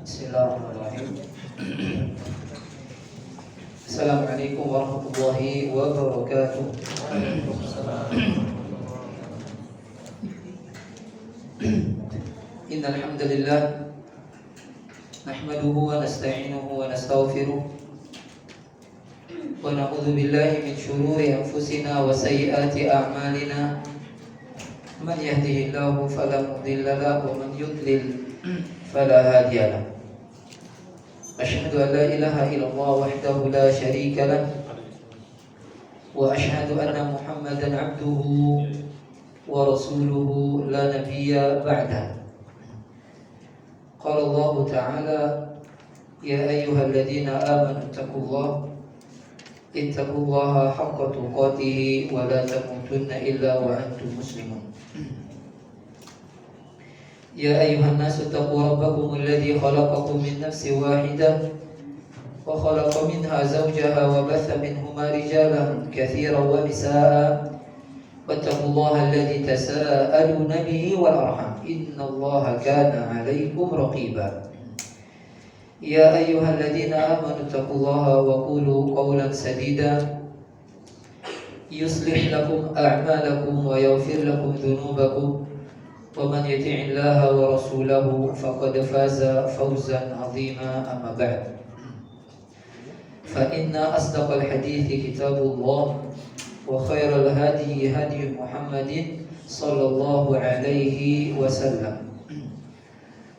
Bismillahirrahmanirrahim. Assalamualaikum warahmatullahi wabarakatuh. Innal hamdalillah nahmaduhu wa nasta'inuhu wa nastaghfiruh wa na'udzu billahi min shururi anfusina wa sayyiati a'malina. Man yahdihillahu fala mudilla lahu wa man yudlil fala hadiya lahu. أشهد أن لا إله إلا الله وحده لا شريك له وأشهد أن محمدا عبده ورسوله لا نبي بعده. قال الله تعالى يا أيها الذين آمنوا اتقوا الله حق تقاته ولا تموتن إلا وأنتم مسلمون. يا أيها الناس اتقوا ربكم الذي خلقكم من نفس واحدة وخلق منها زوجها وبث منهما رجالا كثيرا ونساء واتقوا الله الذي تساءلون به والأرحام إن الله كان عليكم رقيبا. يا أيها الذين آمنوا اتقوا الله وقولوا قولا سديدا يصلح لكم أعمالكم ويغفر لكم ذنوبكم ومن يطع الله ورسوله فقد فاز فوزا عظيما. أما بعد فإن أصدق الحديث كتاب الله وخير الهدي هدي محمد صلى الله عليه وسلم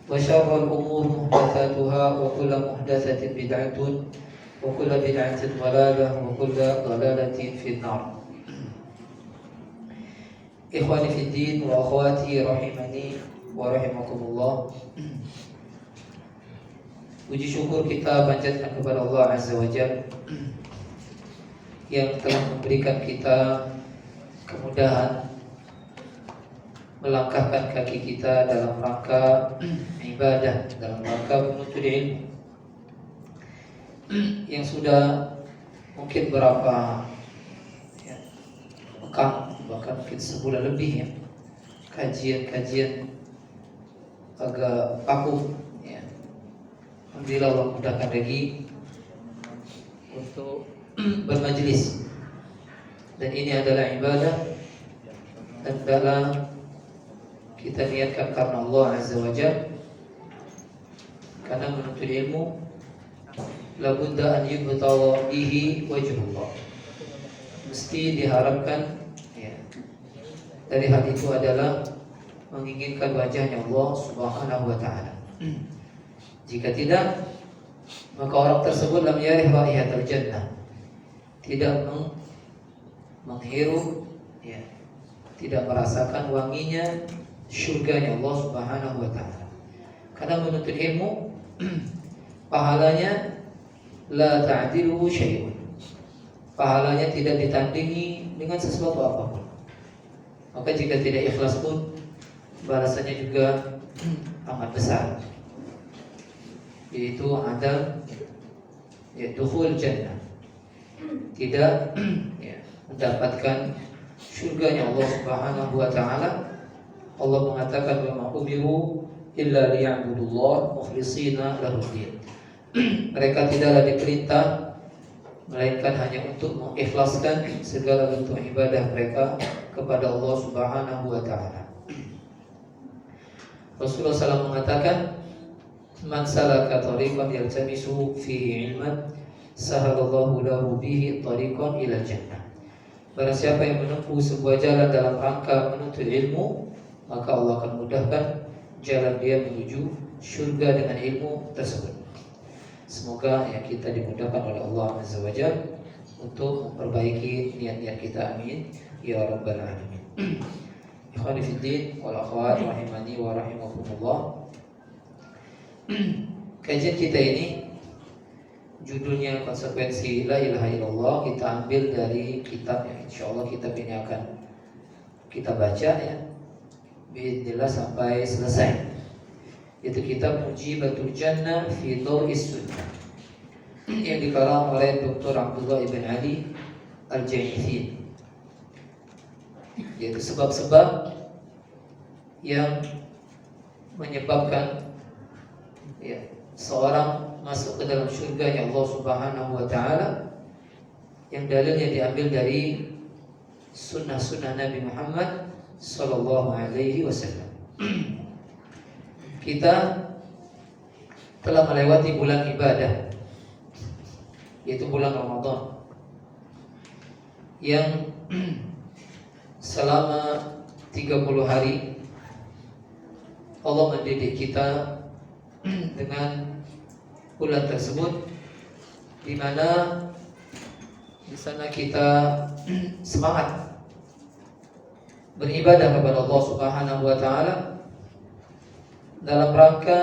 وشر الأمور محدثاتها وكل محدثة بدعة وكل بدعة ضلالة وكل ضلالة في النار. Ikhwani fid din wa akhwati rahimani wa rahimakumullah. Puji syukur kita panjatkan kepada Allah Azza wa Jalla yang telah memberikan kita kemudahan melangkahkan kaki kita dalam rangka ibadah, dalam rangka menuntut ilmu yang sudah mungkin berapa pekan, bahkan mungkin sebulan lebih ya, kajian agak vakum ya. Alhamdulillah Allah mudahkan lagi untuk bermajlis, dan ini adalah ibadah dan adalah kita niatkan karena Allah Azza wa Jalla, karena menuntut ilmu labudda an yubtagha bihi wajhullah, mesti diharapkan dari hal itu adalah menginginkan wajahnya Allah Subhanahu wa ta'ala. Jika tidak, maka orang tersebut lam yarih raihatal jannah, tidak menghirup ya, tidak merasakan wanginya syurganya Allah Subhanahu wa ta'ala. Karena menuntut ilmu pahalanya la ta'diluhu syai'un, pahalanya tidak ditandingi dengan sesuatu apapun. Maka jika tidak ikhlas pun balasannya juga amat besar, yaitu ada dukhul jannah, tidak mendapatkan syurganya Allah Subhanahu wa ta'ala. Allah mengatakan wa ma umiru illa liya'budullah mukhlishina lahuddin. Mereka tidaklah diperintah melainkan hanya untuk mengikhlaskan segala bentuk ibadah mereka kepada Allah Subhanahu wa ta'ala. Rasulullah SAW mengatakan, man salaka tariqan yaltamisu fihi ilman sahalallahu lahu bihi tariqan ila jannah. Barang siapa yang menempuh sebuah jalan dalam rangka menuntut ilmu, maka Allah akan mudahkan jalan dia menuju syurga dengan ilmu tersebut. Semoga ya kita dimudahkan oleh Allah Azza wa Jalla untuk memperbaiki niat-niat kita, amin ya rabbal alamin. Ikhwani fid din wal akhwat rahimani wa rahimakumullah. Kajian kita ini judulnya konsekuensi la ilaha illallah, kita ambil dari kitab yang insyaallah kitab ini akan kita baca ya biidznillah sampai selesai, yaitu kitab Mujibatul Jannah fi Dhaw'is Sunnah yang dikarang oleh Dr. Abdullah ibn Ali Al-Jaithin, yaitu sebab-sebab yang menyebabkan seorang masuk ke dalam surganya Allah Subhanahu wa taala, yang dalilnya diambil dari sunnah-sunnah Nabi Muhammad sallallahu alaihi wasallam. Kita telah melewati bulan ibadah, yaitu bulan Ramadan, yang selama 30 hari Allah mendidik kita dengan bulan tersebut, di mana di sana kita semangat beribadah kepada Allah Subhanahu wa taala dalam rangka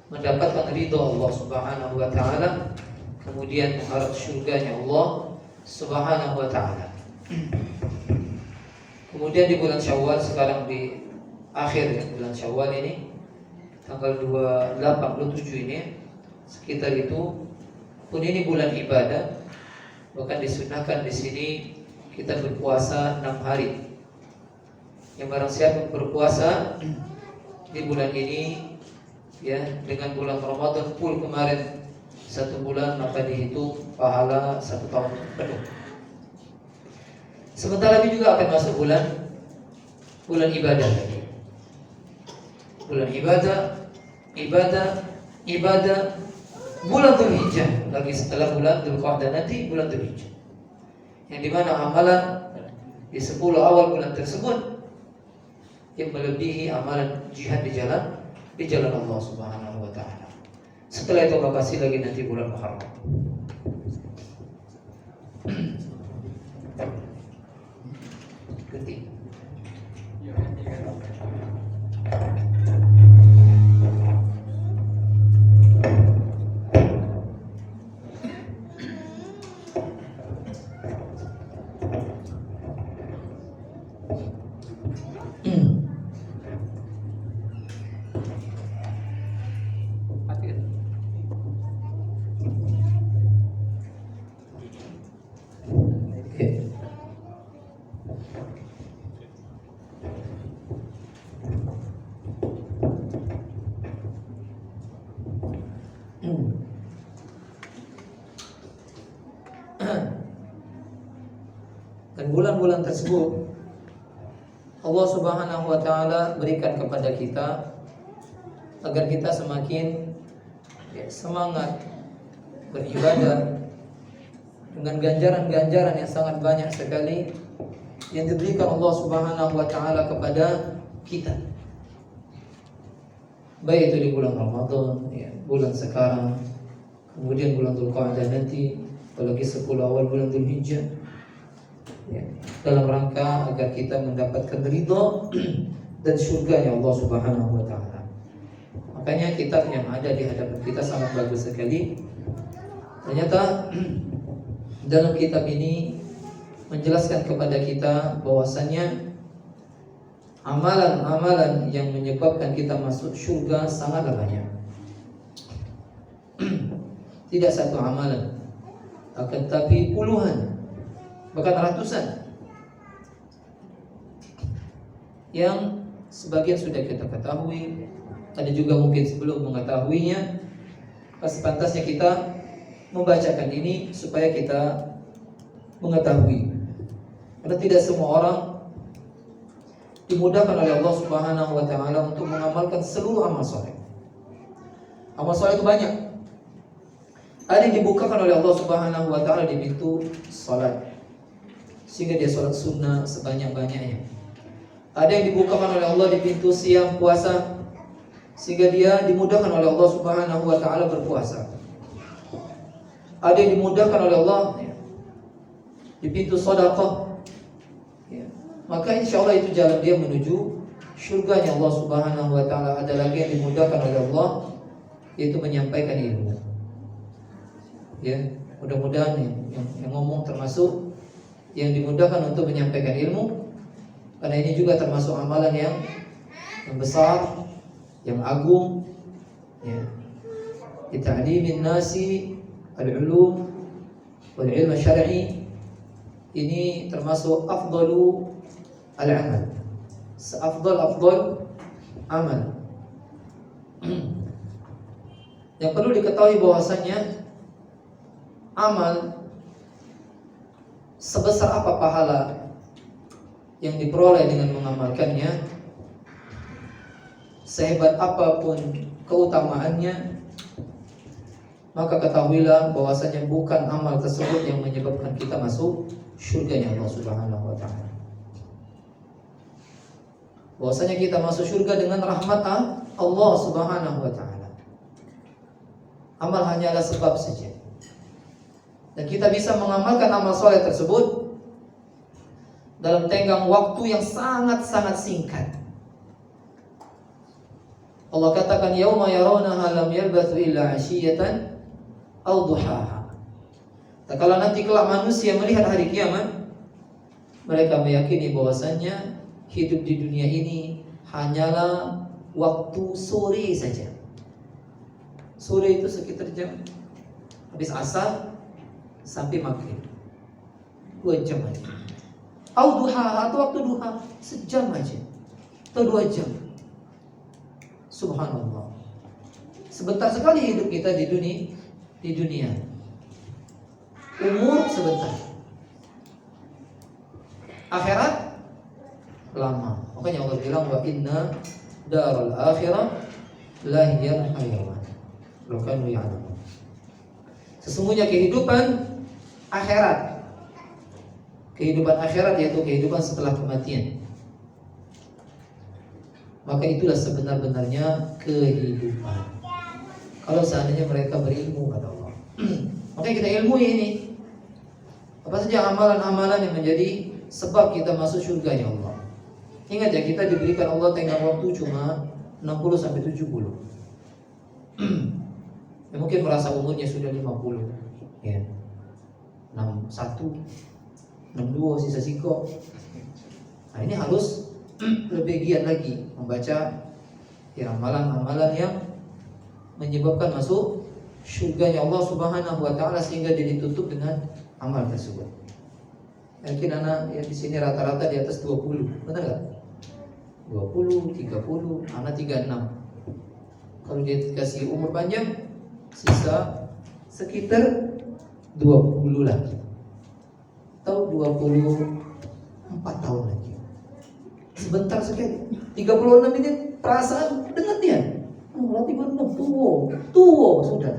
mendapatkan ridha Allah Subhanahu wa taala, kemudian mengharap surganya Allah Subhanahu wa taala. Kemudian di bulan Syawal, sekarang di akhir bulan Syawal ini, tanggal 27 ini, sekitar itu pun ini bulan ibadah. Bahkan disunahkan di sini kita berpuasa 6 hari. Yang barang siapa berpuasa di bulan ini, ya, dengan bulan Ramadan full kemarin 1 bulan, maka dihitung pahala 1 tahun penuh. Sebentar lagi juga akan masuk bulan ibadah lagi. Bulan ibadah bulan Dzulhijjah lagi, setelah bulan Dzulqa'dah nanti bulan Dzulhijjah, yang dimana amalan di 10 awal bulan tersebut yang melebihi amalan jihad di jalan Allah Subhanahu wa taala. Setelah itu makasih lagi nanti bulan Muharram. Ganti. Dan bulan-bulan tersebut Allah Subhanahu wa taala berikan kepada kita agar kita semakin semangat beribadah dengan ganjaran-ganjaran yang sangat banyak sekali yang diberikan Allah Subhanahu wa taala kepada kita. Baik itu di bulan Ramadan, ya, bulan sekarang, kemudian bulan Dzulqa'dah nanti, apalagi 10 awal bulan Dzulhijjah, ya, dalam rangka agar kita mendapatkan ridho dan surganya Allah Subhanahu wa taala. Makanya kitab yang ada di hadapan kita sangat bagus sekali. Ternyata dalam kitab ini menjelaskan kepada kita bahwasanya amalan-amalan yang menyebabkan kita masuk surga sangatlah banyak. Tidak satu amalan, akan tapi puluhan, bahkan ratusan, yang sebagian sudah kita ketahui, ada juga mungkin sebelum mengetahuinya. Sepantasnya kita membacakan ini supaya kita mengetahui, karena tidak semua orang dimudahkan oleh Allah Subhanahu wa taala untuk mengamalkan seluruh amal soleh. Amal soleh itu banyak. Ada yang dibukakan oleh Allah Subhanahu wa taala di pintu salat, sehingga dia salat sunnah sebanyak-banyaknya. Ada yang dibukakan oleh Allah di pintu siang puasa, sehingga dia dimudahkan oleh Allah Subhanahu wa taala berpuasa. Ada yang dimudahkan oleh Allah di pintu sedekah, maka insya Allah itu jalan dia menuju surganya Allah Subhanahu wa taala. Ada lagi yang dimudahkan oleh Allah, yaitu menyampaikan ilmu. Ya, mudah-mudahan yang ngomong termasuk yang dimudahkan untuk menyampaikan ilmu, karena ini juga termasuk amalan yang besar, yang agung, ya. Ta'limin nasi al-ulum wal ilm syar'i, ini termasuk afdalu al-amal, seafdal amal. Yang perlu diketahui bahwasanya amal sebesar apa pahala yang diperoleh dengan mengamalkannya, sehebat apapun keutamaannya, maka ketahuilah bahwasanya bukan amal tersebut yang menyebabkan kita masuk surganya Allah Subhanahu wa taala. Bahwasanya kita masuk surga dengan rahmat Allah Subhanahu wa taala. Amal hanyalah sebab saja. Dan kita bisa mengamalkan amal soleh tersebut dalam tenggang waktu yang sangat-sangat singkat. Allah katakan yauma yarawnaha lam yalbathu illa 'ashiyatan aw duhaha. Kalau nanti kelak manusia melihat hari kiamat, mereka meyakini bahwasannya hidup di dunia ini hanyalah waktu sore saja. Sore itu sekitar jam habis asar sampai maghrib, 2 jam aja. Au duha, atau waktu duha sejam aja atau 2 jam. Subhanallah. Sebentar sekali hidup kita di dunia. Umur sebentar. Akhirat lama. Makanya Allah bilang wa inna darul akhirah lahiyal hayawan. Law kanu ya'lamun. Sesungguhnya kehidupan akhirat yaitu kehidupan setelah kematian, maka itulah sebenar-benarnya kehidupan. Kalau seandainya mereka berilmu, kata Allah. Makanya kita ilmu ini. Apa saja amalan-amalan yang menjadi sebab kita masuk surganya Allah. Ingat ya, kita diberikan Allah tenggang waktu cuma 60 sampai 70. Ya, mungkin merasa umurnya sudah 50. Ya. 61, 62 sisa siko. Nah, ini harus lebih giat lagi membaca ya amalan-amalan yang menyebabkan masuk surganya Allah Subhanahu wa taala sehingga dia ditutup dengan amal tersebut. Mungkin anak ya di sini rata-rata di atas 20, benar enggak? 20, 30, anak 36. Kalau dia dikasih umur panjang, sisa sekitar 20 lagi. Atau 24 tahun lagi. Sebentar sekali. 36 ini perasaan dengan dia. Berarti benar tua sudah.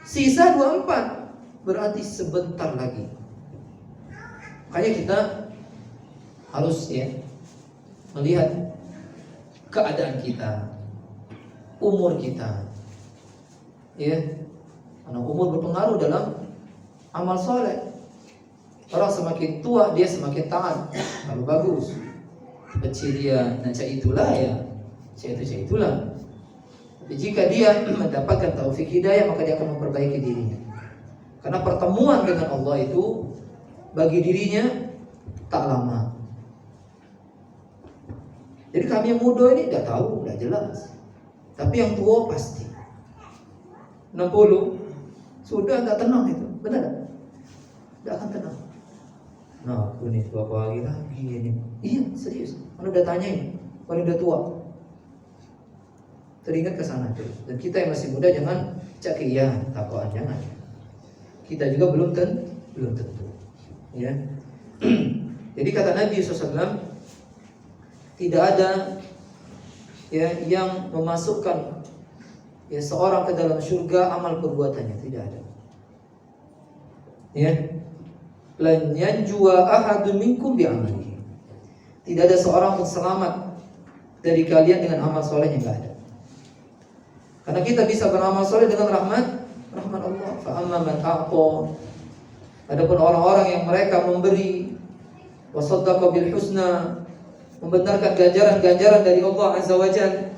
Sisa 24 berarti sebentar lagi. Makanya kita harus ya melihat keadaan kita, umur kita, ya. Karena umur berpengaruh dalam amal soleh. Orang semakin tua dia semakin taat, kalau bagus. Kecil dia naca itulah ya, saya itulah. Tapi jika dia mendapatkan taufik hidayah, maka dia akan memperbaiki dirinya. Karena pertemuan dengan Allah itu bagi dirinya tak lama. Jadi kami yang muda ini tidak tahu, tidak jelas. Tapi yang tua pasti 60 sudah tidak tenang itu, benar tak? Tidak akan tenang. Nah, aku ini berapa hari lagi ini? Iya, serius. Anda udah tanya ini, kalau udah tua. Teringat ke sana terus. Dan kita yang masih muda jangan cakian, takwaan jangan. Kita juga belum tentu. Ya. Jadi kata Nabi SAW, tidak ada ya yang memasukkan ya seorang ke dalam surga amal perbuatannya, tidak ada. Ya. Lan yanjua ahadun minkum bi'amalihi. Tidak ada seorang pun selamat dari kalian dengan amal soleh yang tidak ada. Karena kita bisa beramal soleh dengan rahmat Allah. Fa amma man a'ta. Adapun orang-orang yang mereka memberi wa saddaqa bil husna, membenarkan ganjaran-ganjaran dari Allah Azza wa Jalla.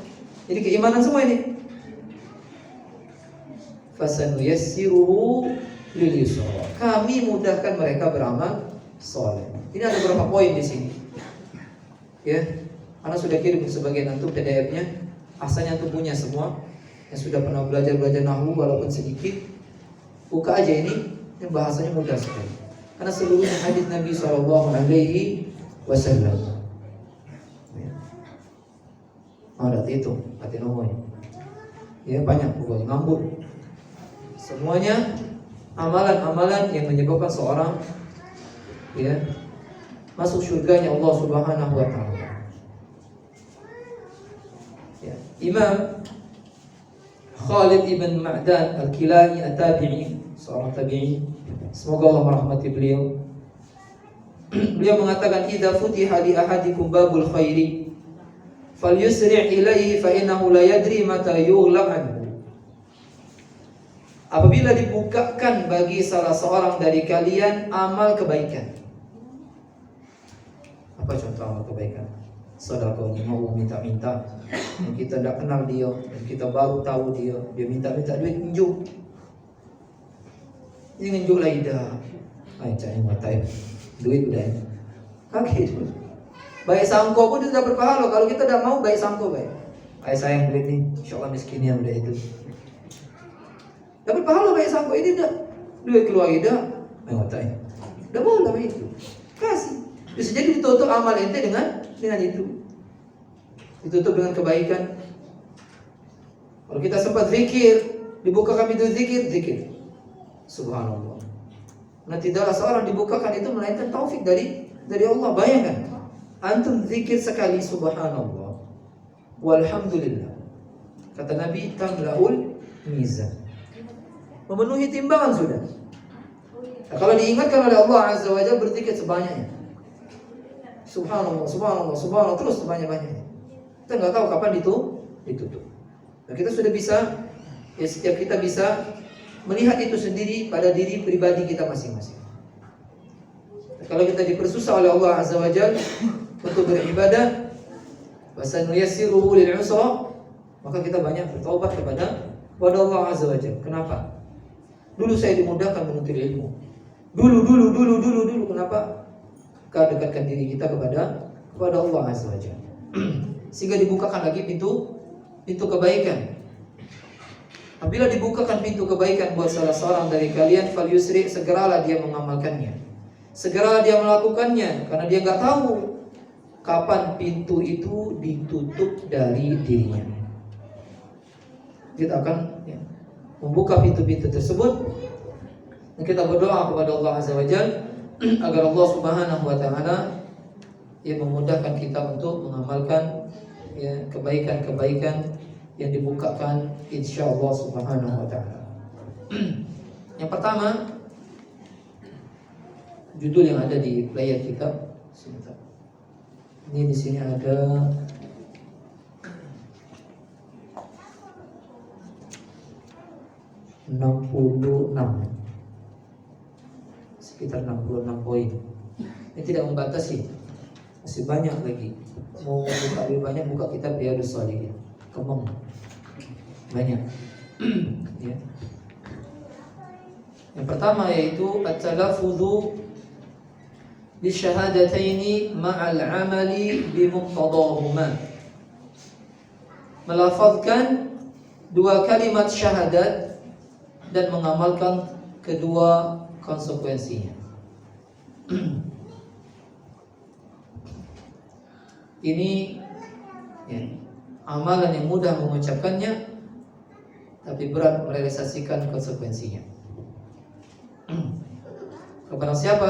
Jadi keimanan semua ini. Fasanuyassiruhu lil yusra. Kami mudahkan mereka beramal soleh. Ini ada beberapa poin di sini. Ya, karena sudah kirim sebagian antum PDF-nya. Asalnya antum punya semua. Yang sudah pernah belajar nahwu walaupun sedikit, buka aja ini bahasanya mudah sekali. Karena seluruhnya hadis Nabi SAW. Ada itu, hati nomor. Ya banyak pokoknya ngambur. Semuanya amalan-amalan yang menyebabkan seorang ya masuk surganya Allah Subhanahu wa taala. Ya, Imam Khalid ibn Ma'dan Al-Kilani At-Tabi'i, seorang tabi'i, semoga Allah merahmati beliau. Beliau mengatakan idza futiha li ahadikum babul khairi falyusri' ilaihi fa innahu la yadri mata yughlaq anhu. Apabila dibukakan bagi salah seorang dari kalian amal kebaikan. Apa contoh amal kebaikan? Sedekahnya mau minta-minta, yang kita tidak kenal dia, dan kita baru tahu dia minta-minta duit njuk. Ini njuk lah ida. Ay cai matai. Duit udah. Kaget. Baik sangko pun tidak berpahala kalau kita tidak mau baik sangko baik. Ay sayang duit nih, insyaallah miskin ya udah itu. Dapat pahala baik sangko ini dah. Duit keluar ida, ay matai. Tidak boleh itu. Kasih. Bisa jadi ditutup amal ente dengan itu. Ditutup dengan kebaikan. Kalau kita sempat zikir, dibukakan pintu zikir. Subhanallah. Nah tidaklah seorang dibukakan itu melainkan taufik dari Allah. Bayangkan, antum zikir sekali subhanallah, walhamdulillah. Kata Nabi, tamlaul mizan. Memenuhi timbangan sudah. Nah, kalau diingatkan oleh Allah Azza wa Jalla berzikir sebanyaknya. Subhanallah, terus sebanyak-banyaknya. Kita nggak tahu kapan ditutup. Nah, kita sudah bisa, ya setiap kita bisa melihat itu sendiri pada diri pribadi kita masing-masing. Nah, kalau kita dipersusah oleh Allah Azza wa Jalla untuk beribadah, wasanuyassiruhu lil usra, maka kita banyak bertaubat kepada Allah Azza wa Jalla. Kenapa? Dulu saya dimudahkan menuntut ilmu. Dulu. Kenapa? Kita dekatkan diri kita kepada Allah Azza wa Jalla. Sehingga dibukakan lagi pintu kebaikan. Apabila dibukakan pintu kebaikan buat salah seorang dari kalian, fal yusri, segeralah dia mengamalkannya. Segeralah dia melakukannya, karena dia nggak tahu kapan pintu itu ditutup dari dirinya. Kita akan membuka pintu-pintu tersebut, dan kita berdoa kepada Allah Azza wa Jalla agar Allah Subhanahu wa taala memudahkan kita untuk mengamalkan kebaikan-kebaikan yang dibukakan insyaallah Subhanahu wa taala. Yang pertama, judul yang ada di player kita. Sebentar. Ini di sini ada sekitar 66 poin. Ini tidak membatasi, masih banyak lagi. Mau buka lebih banyak, buka kitab Riyadhus Shalihin. Kemeng banyak. Ya. Yang pertama yaitu at-talaffudhu bisyahadataini ma'al 'amali bimuqtadahuma. Melafazkan dua kalimat syahadat dan mengamalkan kedua konsekuensinya. Ini amalan yang mudah mengucapkannya, tapi berat merealisasikan konsekuensinya. Kepada siapa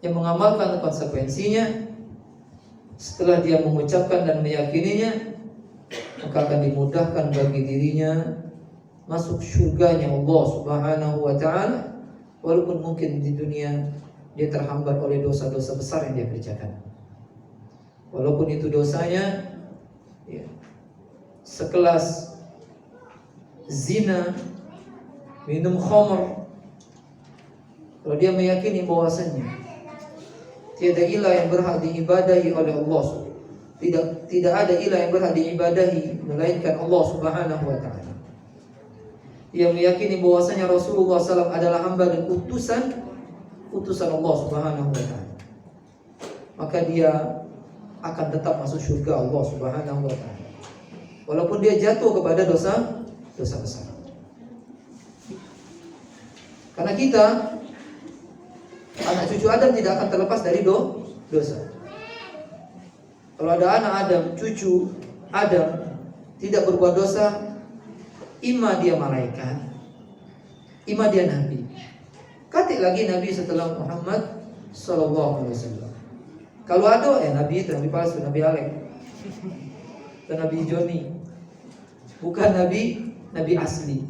yang mengamalkan konsekuensinya setelah dia mengucapkan dan meyakininya, maka akan dimudahkan bagi dirinya masuk surganya Allah Subhanahu wa taala, walaupun mungkin di dunia dia terhambat oleh dosa-dosa besar yang dia kerjakan. Walaupun itu dosanya sekelas zina, minum khamr, kalau dia meyakini bahwasannya tiada ilah yang berhak diibadahi oleh Allah, tidak ada ilah yang berhak diibadahi melainkan Allah Subhanahu wa taala. Dia meyakini bahwasanya Rasulullah SAW adalah hamba dan utusan Allah Subhanahu wa taala. Maka dia akan tetap masuk surga Allah Subhanahu wa taala, walaupun dia jatuh kepada dosa besar. Karena kita, anak cucu Adam, tidak akan terlepas dari dosa. Kalau ada anak Adam, cucu Adam tidak berbuat dosa, imma dia malaikat, imma dia nabi. Katik lagi nabi setelah Muhammad sallallahu alaihi wasallam. Kalau ada nabi itu nabi palsu, nabi Alek, dan nabi Joni, bukan nabi asli.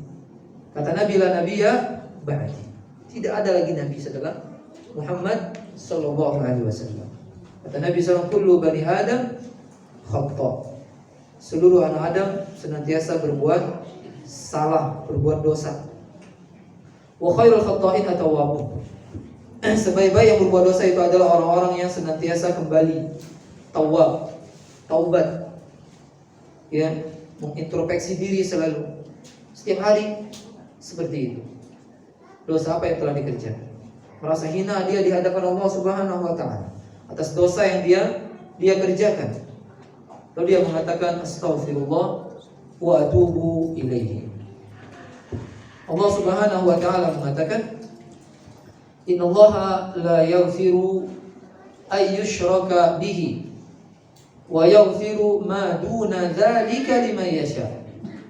Kata Nabi la nabiyya ba'di. Tidak ada lagi nabi setelah Muhammad sallallahu alaihi wasallam. Kata Nabi sallallahu kullu bani Adam khata'. Seluruh anak Adam senantiasa berbuat salah, berbuat dosa. Wa khairul khata'in at-tawwabun. Sebaik-baik yang berbuat dosa itu adalah orang-orang yang senantiasa kembali, tawab, taubat. Ya, mengintrospeksi diri selalu. Setiap hari seperti itu. Dosa apa yang telah dikerjakan? Merasa hina dia di hadapan Allah Subhanahu wa taala atas dosa yang dia kerjakan. Lalu dia mengatakan astaghfirullah wa atubu ilaihi. Allah Subhanahu wa taala mengatakan innallaha la yaghfiru ay yushraka bihi wa yaghfiru ma duna dzalika liman yasha.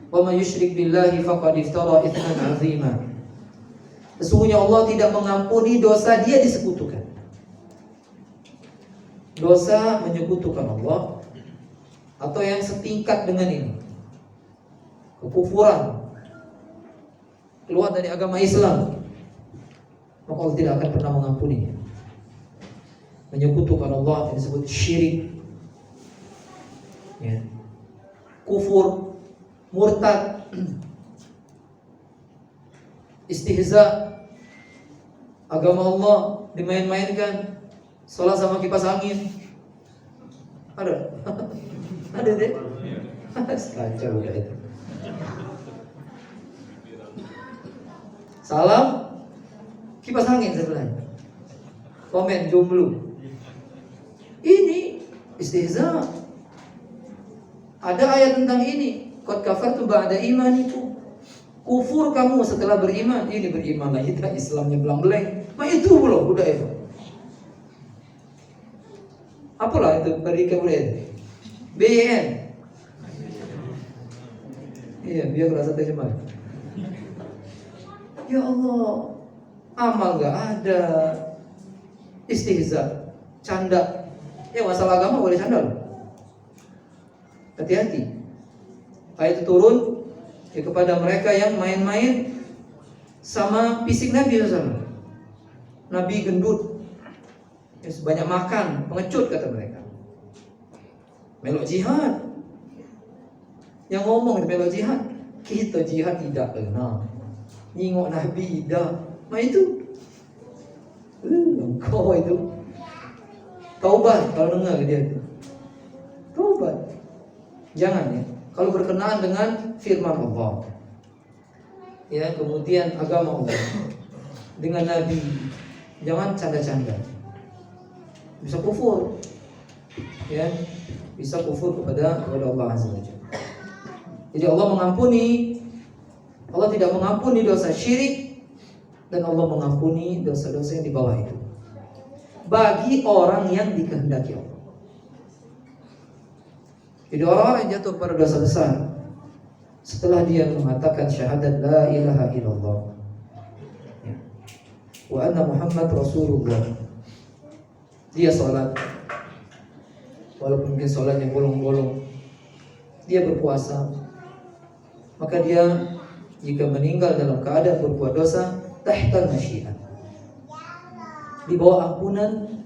Wa may yusyrik billahi faqad iftara itsman 'azima. Sesungguhnya Allah tidak mengampuni dosa dia disekutukan. Dosa menyekutukan Allah atau yang setingkat dengan ini, kekufuran, keluar dari agama Islam, maka Allah tidak akan pernah mengampuninya. Menyekutukan Allah yang disebut syirik, ya. Kufur, murtad, istihza, agama Allah dimain-mainkan, sholat sama kipas angin. Ada? Ada deh? Kacau udah itu. Salam kipas angin sebelahnya. Komen jomblo. Ini istihza. Ada ayat tentang ini. Qad kafartum ba'da imanikum. Kufur kamu setelah beriman. Ini beriman lagi, Islamnya belang-belang. Mah itu belum, udah itu. Apalah itu beri kemudian BN. Iya, biar merasa terjemah. Ya Allah, amal gak ada, istihza, canda. Ya masalah agama boleh canda loh. Hati-hati. Ayat itu turun kepada mereka yang main-main sama fisik Nabi SAW. Nabi gendut, banyak makan, pengecut kata mereka. Melok jihad. Yang ngomong di melok jihad, kita jihad tidak kenal. Nyingok Nabi dah. Nah itu engkau itu taubat kalau dengar dia itu. Taubat. Jangan ya. Kalau berkenaan dengan firman Allah, ya, kemudian agama Allah, dengan Nabi, jangan canda-canda. Bisa kufur, ya, bisa kufur kepada Allah Azza wa Jalla. Jadi Allah mengampuni, Allah tidak mengampuni dosa syirik, dan Allah mengampuni dosa-dosa yang di bawah itu bagi orang yang dikehendaki Allah. Jadi orang-orang yang jatuh pada dosa besar setelah dia mengatakan syahadat la ilaha illallah, ya, wa anna Muhammad Rasulullah, dia sholat, walaupun mungkin sholatnya bolong-bolong, dia berpuasa, maka dia jika meninggal dalam keadaan berbuat dosa tahtal masyiat, di bawah ampunan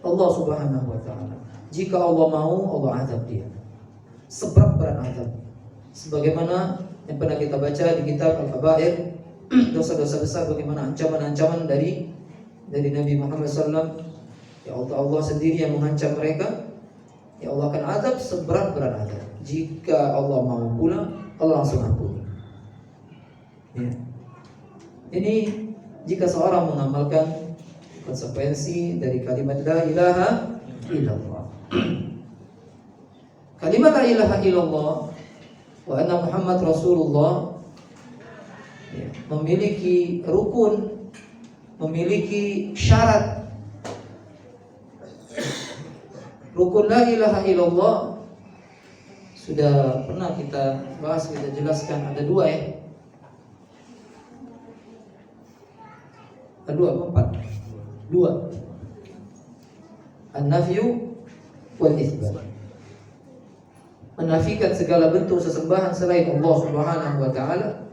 Allah Subhanahu wa taala. Jika Allah mau, Allah azab dia seberat-berat azab. Sebagaimana yang pernah kita baca di kitab Al-Kabair, dosa-dosa besar, bagaimana ancaman-ancaman dari Nabi Muhammad SAW. Ya Allah sendiri yang mengancam mereka. Ya Allah akan azab seberat-berat azab. Jika Allah mau pula, Allah langsung ampuni. Ya. Ini jika seorang mengamalkan konsekuensi dari kalimat la ilaha illallah. Kalimat la ilaha illallah wa anna Muhammad Rasulullah, ya, memiliki rukun, memiliki syarat. Rukun la ilaha illallah Sudah pernah kita bahas, kita jelaskan ada dua ya. Ada dua apa empat? Dua. An-nafyu wal itsbat. Menafikan segala bentuk sesembahan selain Allah Subhanahu wa taala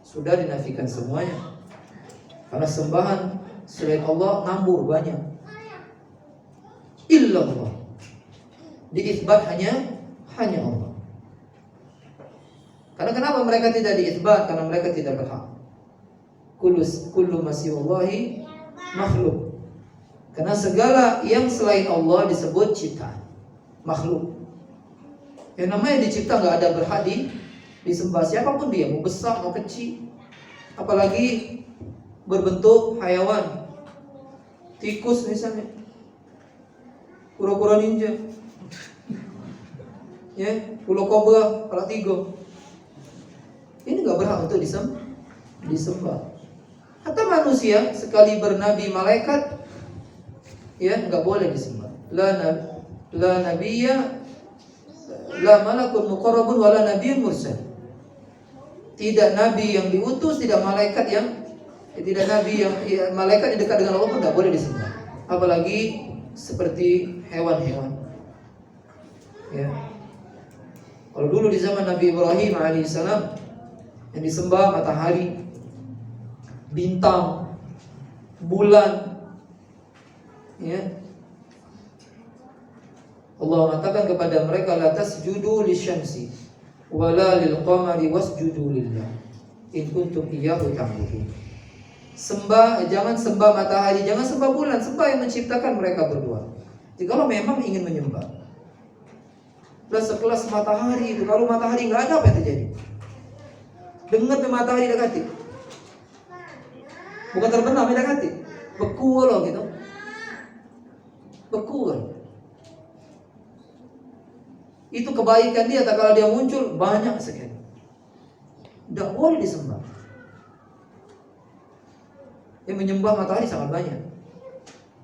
sudah dinafikan semuanya. Karena sembahan selain Allah ngambur banyak. Illallah. Diitsbat hanya Allah. Karena kenapa mereka tidak diitsbat? Karena mereka tidak berhak. Kullu masiwallahi makhluk. Karena segala yang selain Allah disebut ciptaan, makhluk. Yang namanya dicipta nggak ada berhak disembah, siapapun dia, mau besar mau kecil, apalagi berbentuk hayawan, tikus misalnya, kura-kura ninja, ya, ulo kobra, kepala tiga. Ini nggak berhak untuk disembah. Hatta manusia sekali bernabi malaikat, ya nggak boleh disembah. La nabiyya, la malakun muqarrabun, wala nabiyyun mursal. Tidak nabi yang diutus, tidak malaikat yang malaikat yang dekat dengan Allah pun tidak boleh disembah. Apalagi seperti hewan-hewan. Ya. Kalau dulu di zaman Nabi Ibrahim alaihissalam yang disembah matahari, bintang, bulan, ya. Allah mengatakan kepada mereka, la tasjudu lisyamsi wala lilqamari wasjudu lillah in kuntum iyyahu ta'budun. Jangan sembah matahari, jangan sembah bulan, sembah yang menciptakan mereka berdua. Jikalau memang ingin menyembah. Lah sekelas matahari itu, kalau matahari enggak ada, apa yang terjadi? Dengar matahari dekati. Bukan terbenam dekati. Beku loh gitu. Beku. Itu kebaikan dia, tak kalau dia muncul banyak sekali. Tidak boleh disembah. Yang menyembah matahari sangat banyak.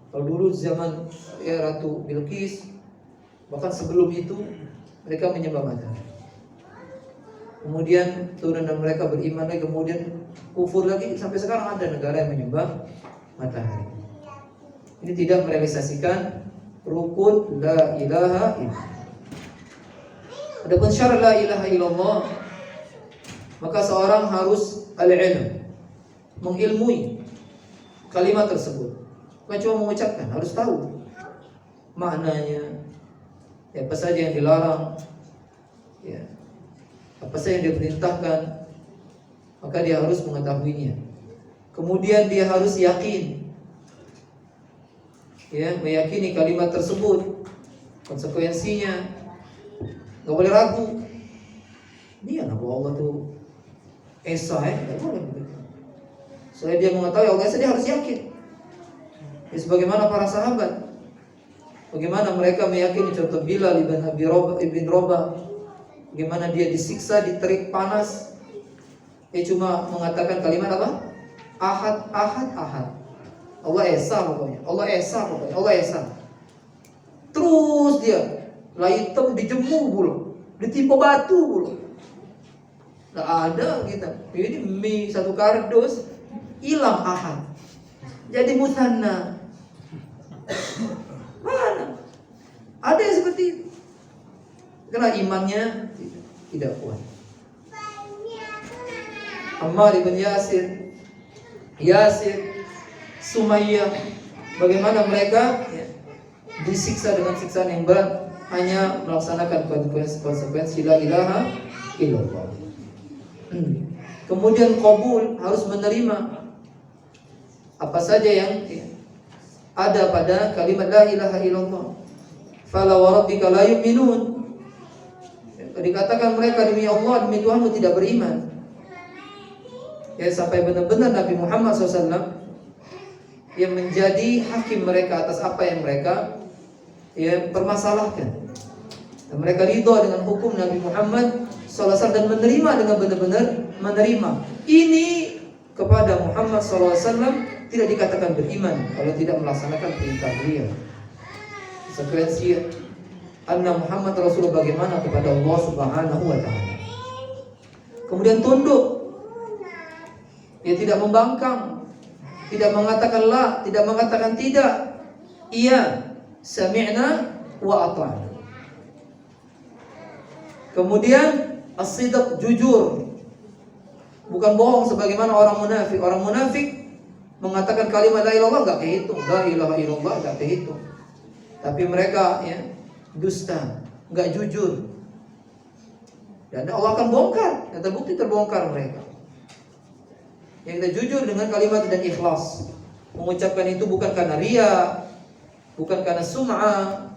Kalau dulu zaman Ratu Bilqis, bahkan sebelum itu mereka menyembah matahari. Kemudian turunan mereka beriman lagi, kemudian kufur lagi, sampai sekarang ada negara yang menyembah matahari. Ini tidak merealisasikan rukun la ilaha illallah. Adapun syarat la ilaha illallah, maka seorang harus al-ilm, mengilmui kalimat tersebut. Bukan cuma mengucapkan, harus tahu maknanya, ya, apa saja yang dilarang, ya, apa saja yang diperintahkan, maka dia harus mengetahuinya. Kemudian dia harus yakin, ya, meyakini kalimat tersebut, konsekuensinya. Gak boleh ragu. Dia nak Allah tuh Esa, gak boleh begitu. Soalnya dia mengetahui Allah Esa, dia harus yakin. Ya, sebagaimana para sahabat, bagaimana mereka meyakini contoh Bilal ibn Rabah, bagaimana dia disiksa di terik panas, dia cuma mengatakan kalimat apa? Ahad, ahad, ahad. Allah Esa pokoknya, Allah Esa pokoknya, Allah Esa. Terus dia lah hitam dijemur bulu, ditimpa batu bulu. Nggak ada kita. Ini mie satu kardus, hilang ahad, jadi musanna. Mana? Ada yang seperti itu. Karena imannya tidak kuat. Ammar ibn Yasir, Sumayyah, bagaimana mereka disiksa dengan siksaan yang berat hanya melaksanakan konsekuensi la ilaha illallah. Kemudian qabul, harus menerima apa saja yang ada pada kalimat la ilaha illallah. Fala wa rabbika la yu'minun. Dikatakan mereka demi Allah, demi Tuhanmu tidak beriman. Ya, sampai benar-benar Nabi Muhammad SAW yang menjadi hakim mereka atas apa yang mereka permasalahkan. Dan mereka ridha dengan hukum Nabi Muhammad SAW dan menerima dengan benar-benar menerima. Ini kepada Muhammad SAW tidak dikatakan beriman kalau tidak melaksanakan perintah beliau. Konsekuensi anna Muhammad Rasulullah, bagaimana kepada Allah Subhanahu wa taala. Kemudian tunduk. Dia tidak membangkang, tidak mengatakan la, tidak mengatakan tidak. Iya, sami'na wa ata'na. Kemudian as-sidq, jujur. Bukan bohong sebagaimana orang munafik. Orang munafik mengatakan kalimat la ilaha illallah enggak kehitung, la ilaha illallah enggak kehitung. Tapi mereka dusta, enggak jujur. Dan Allah akan bongkar, dan terbukti terbongkar mereka. Yang kita jujur dengan kalimat dan ikhlas, mengucapkan itu bukan karena riya, bukan karena sum'ah,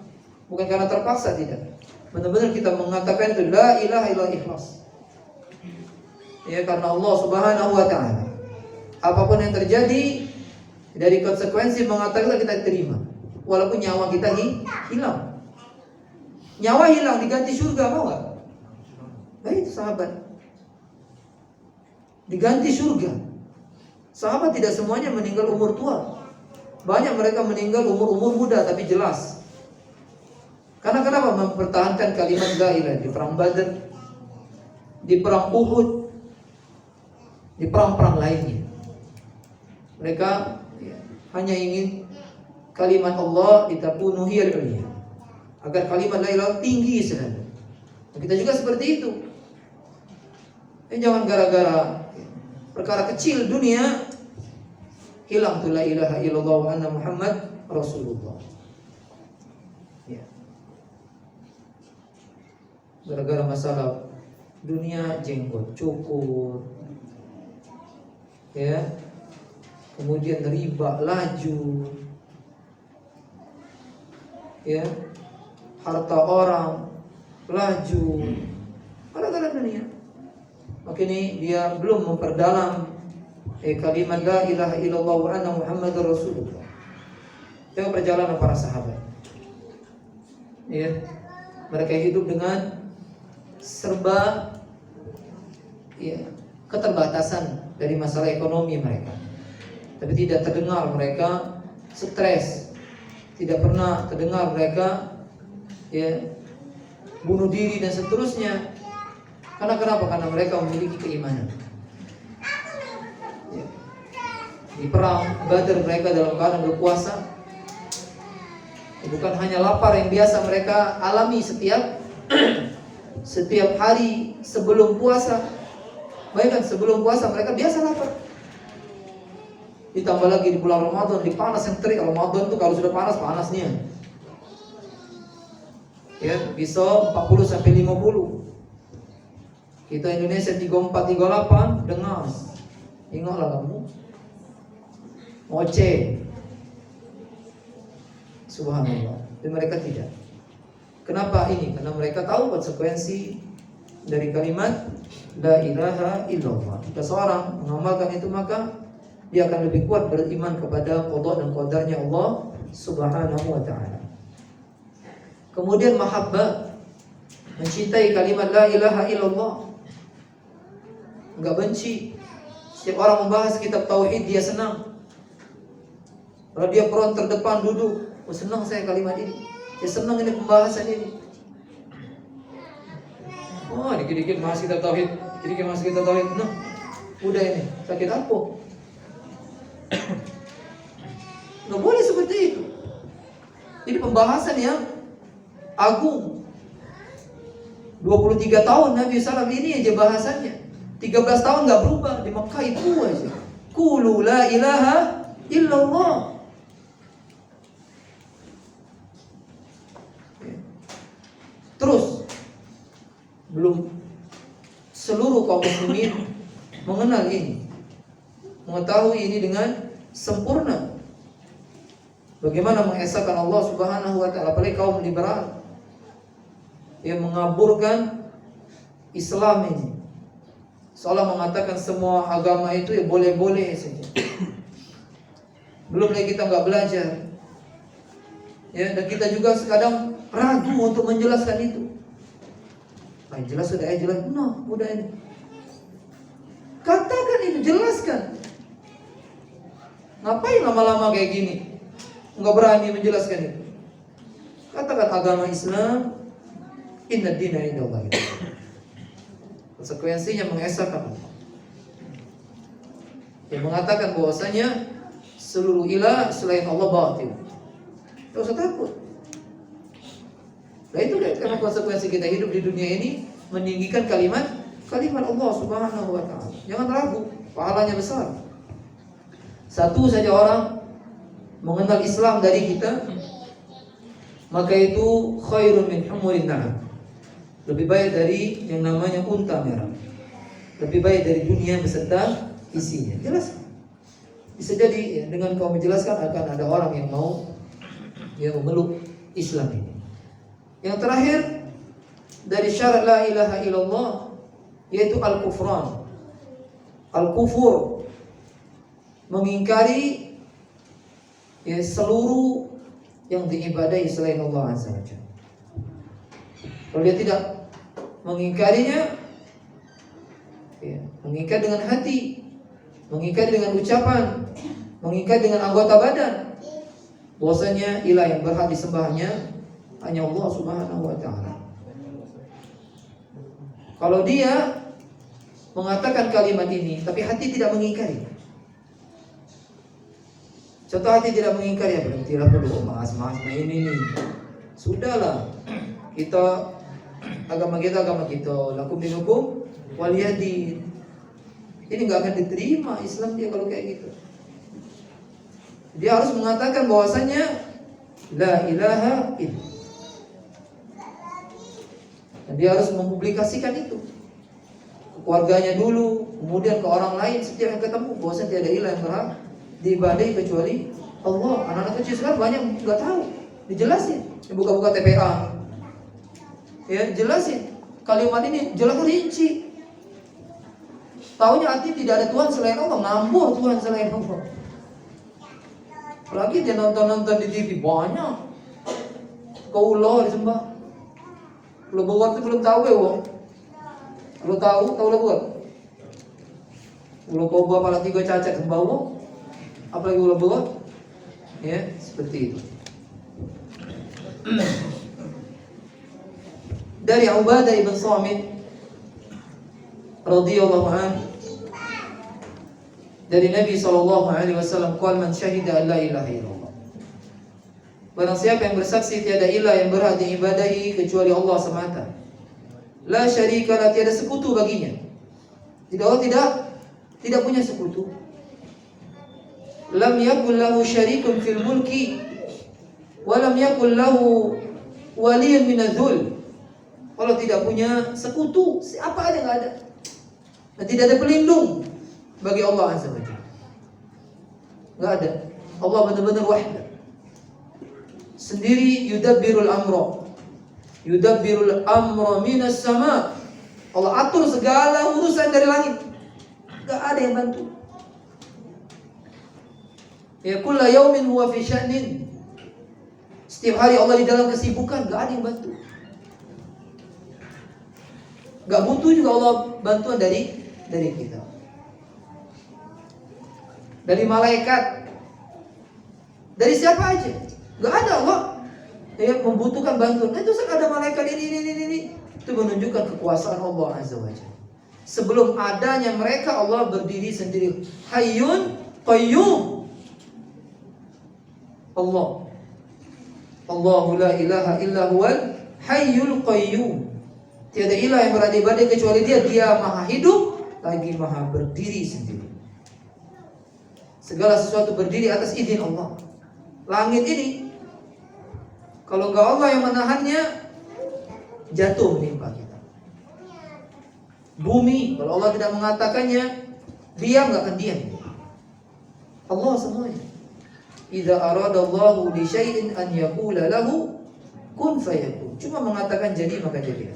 bukan karena terpaksa, tidak. Benar-benar kita mengatakan itu la ilaha illallah ikhlas. Ya, karena Allah Subhanahu wa taala. Apapun yang terjadi dari konsekuensi mengatakan kita terima, walaupun nyawa kita hilang. Nyawa hilang diganti surga, mau enggak? Baik sahabat, diganti surga. Sahabat tidak semuanya meninggal umur tua. Banyak mereka meninggal umur muda tapi jelas. Karena kenapa? Mempertahankan kalimat la ilaha di perang Badar, di perang Uhud, di perang-perang lainnya. Mereka hanya ingin kalimat Allah ditakunuhi al-ulya, agar kalimat la ilaha tinggi selalu. Kita juga seperti itu. Jangan gara-gara perkara kecil dunia hilang tu la ilaha illallah wa anna Muhammad Rasulullah. Ya. Gara-gara masalah dunia jenggot cukur, ya, kemudian riba laju, ya, harta orang laju, gara-gara dunia. Maka ini dia belum memperdalam kalimat la ilaha illallah wa anna Muhammadar Rasulullah. Tengok perjalanan para sahabat. Ya, mereka hidup dengan serba keterbatasan dari masalah ekonomi mereka. Tapi tidak terdengar mereka stres. Tidak pernah terdengar mereka bunuh diri dan seterusnya. Karena kenapa? Karena mereka memiliki keimanan. Di perang Badar mereka dalam keadaan berpuasa. Bukan hanya lapar yang biasa mereka alami setiap hari sebelum puasa. Bayangkan sebelum puasa mereka biasa lapar. Ditambah lagi di bulan Ramadan, di panas yang terik. Ramadan itu kalau sudah panas-panasnya. Ya, bisa 40 sampai 50. Kita Indonesia 34, 38 dengar. Ingatlah kamu. Ngoceh. Subhanallah. Dan mereka tidak. Kenapa ini? Karena mereka tahu konsekuensi dari kalimat la ilaha illallah. Jika seorang mengamalkan itu, maka dia akan lebih kuat beriman kepada qada dan qadarnya Allah Subhanahu wa taala. Kemudian mahabbah, mencintai kalimat la ilaha illallah. Enggak benci. Setiap orang membahas kitab tauhid dia senang. Kalau dia front terdepan duduk, senang saya kalimat ini. Saya senang ini pembahasan ini. Oh, dikit-dikit bahas kitab tauhid, dikit-dikit bahas kitab tauhid. Nah, udah ini sakit apa? Nggak boleh seperti itu. Ini pembahasan yang agung. 23 tahun Nabi SAW ini aja bahasannya. 13 tahun nggak berubah, di Makkah itu aja. Qulu la ilaha illallah. Terus belum seluruh kaum muslimin mengenal ini, mengetahui ini dengan sempurna. Bagaimana mengesahkan Allah Subhanahu wa taala, apalagi kaum liberal yang mengaburkan Islam ini. Seolah mengatakan semua agama itu boleh-boleh saja. Belum lagi kita nggak belajar. Ya, dan kita juga kadang ragu untuk menjelaskan itu. Jelas sudah jelas. No, udah ini. Katakan itu, jelaskan. Ngapain lama-lama kayak gini? Nggak berani menjelaskan itu. Katakan agama Islam, inna dina indallah. Konsekuensinya mengesahkan Allah. Yang mengatakan bahwasanya seluruh ilah selain Allah batil. Tidak usah takut. Nah itu karena konsekuensi kita hidup di dunia ini meninggikan kalimat Allah Subhanahu wa ta'ala. Jangan ragu, pahalanya besar. Satu saja orang mengenal Islam dari kita, maka itu khairun min humurin na'am. Lebih baik dari yang namanya unta merah. Lebih baik dari dunia beserta isinya. Jelas? Bisa jadi ya, dengan kau menjelaskan akan ada orang yang mau memeluk Islam ini. Yang terakhir dari syarat la ilaha illallah yaitu al-kufran. Al-kufur, mengingkari ya seluruh yang diibadahi selain Allah Azza wa Jalla. Kalau dia tidak mengingkarinya, ya, mengingkari dengan hati, mengingkari dengan ucapan, mengingkari dengan anggota badan, bahwasanya ilah yang berhak disembahnya hanya Allah Subhanahu wa ta'ala. Kalau dia mengatakan kalimat ini tapi hati tidak mengingkari, contoh hati tidak mengingkari, ya berarti tidak perlu mas ini nih. Sudahlah, kita agama kita, lakum dinukum waliyadin. Ini nggak akan diterima Islam dia kalau kayak gitu. Dia harus mengatakan bahwasanya la ilaha illallah. Dan dia harus mempublikasikan itu ke keluarganya dulu, kemudian ke orang lain setiap yang ketemu bahwasanya tiada ilah yang berhak diibadahi kecuali Allah. Anak-anak kecil sekarang banyak nggak tahu, dijelasin, buka-buka TPA, ya jelasin kalimat ini jelas rinci. Taunya arti tidak ada Tuhan selain Allah, ngambur Tuhan selain Allah. Apalagi dia nonton di TV banyak, kaulah disembah. Kalau buat itu belum tahu ya, wong. Kalau tahu lah buat. Kalau kau buat pala 3 cacat sembah wong, apalagi kalau buat, ya seperti itu. Dari Ubadah ibn Samit radhiyallahu anhu, dari Nabi sallallahu alaihi wasallam, qala man syahida an la ilaha illallah. Barang siapa yang bersaksi tiada ilah yang berhak diibadahi kecuali Allah semata, la syarika la, tiada sekutu baginya. Tidak punya sekutu. Lam yakul lahu syarikun fil mulki wa lam yakul lahu waliyyun minadh-dhul. Kalau tidak punya sekutu, siapa ada enggak ada. Dan tidak ada pelindung bagi Allah Azza wa Jalla. Enggak ada. Allah benar-benar wahid. Sendiri yudabbirul amra minas sama. Allah atur segala urusan dari langit. Enggak ada yang bantu. Ya kullu yaumin huwa fi sya'nin. Setiap hari Allah di dalam kesibukan, enggak ada yang bantu. Enggak butuh juga Allah bantuan dari kita. Dari malaikat. Dari siapa aja. Enggak ada Allah yang membutuhkan bantuan. Itu ada malaikat ini. Itu menunjukkan kekuasaan Allah Azza wa Jalla. Sebelum adanya mereka, Allah berdiri sendiri. Hayyun Qayyum. Allahu la ilaha illa huwal Hayyul Qayyum. Tiada ilah yang berada ibadah kecuali Dia. Dia maha hidup lagi maha berdiri sendiri. Segala sesuatu berdiri atas izin Allah. Langit ini, kalau enggak Allah yang menahannya, jatuh menimpa kita. Bumi, kalau Allah tidak mengatakannya, diam, enggak akan diam. Allah semuanya. Idza aradallahu li syai'in an yaqula lahu kun fayakun. Cuma mengatakan jadi maka jadi.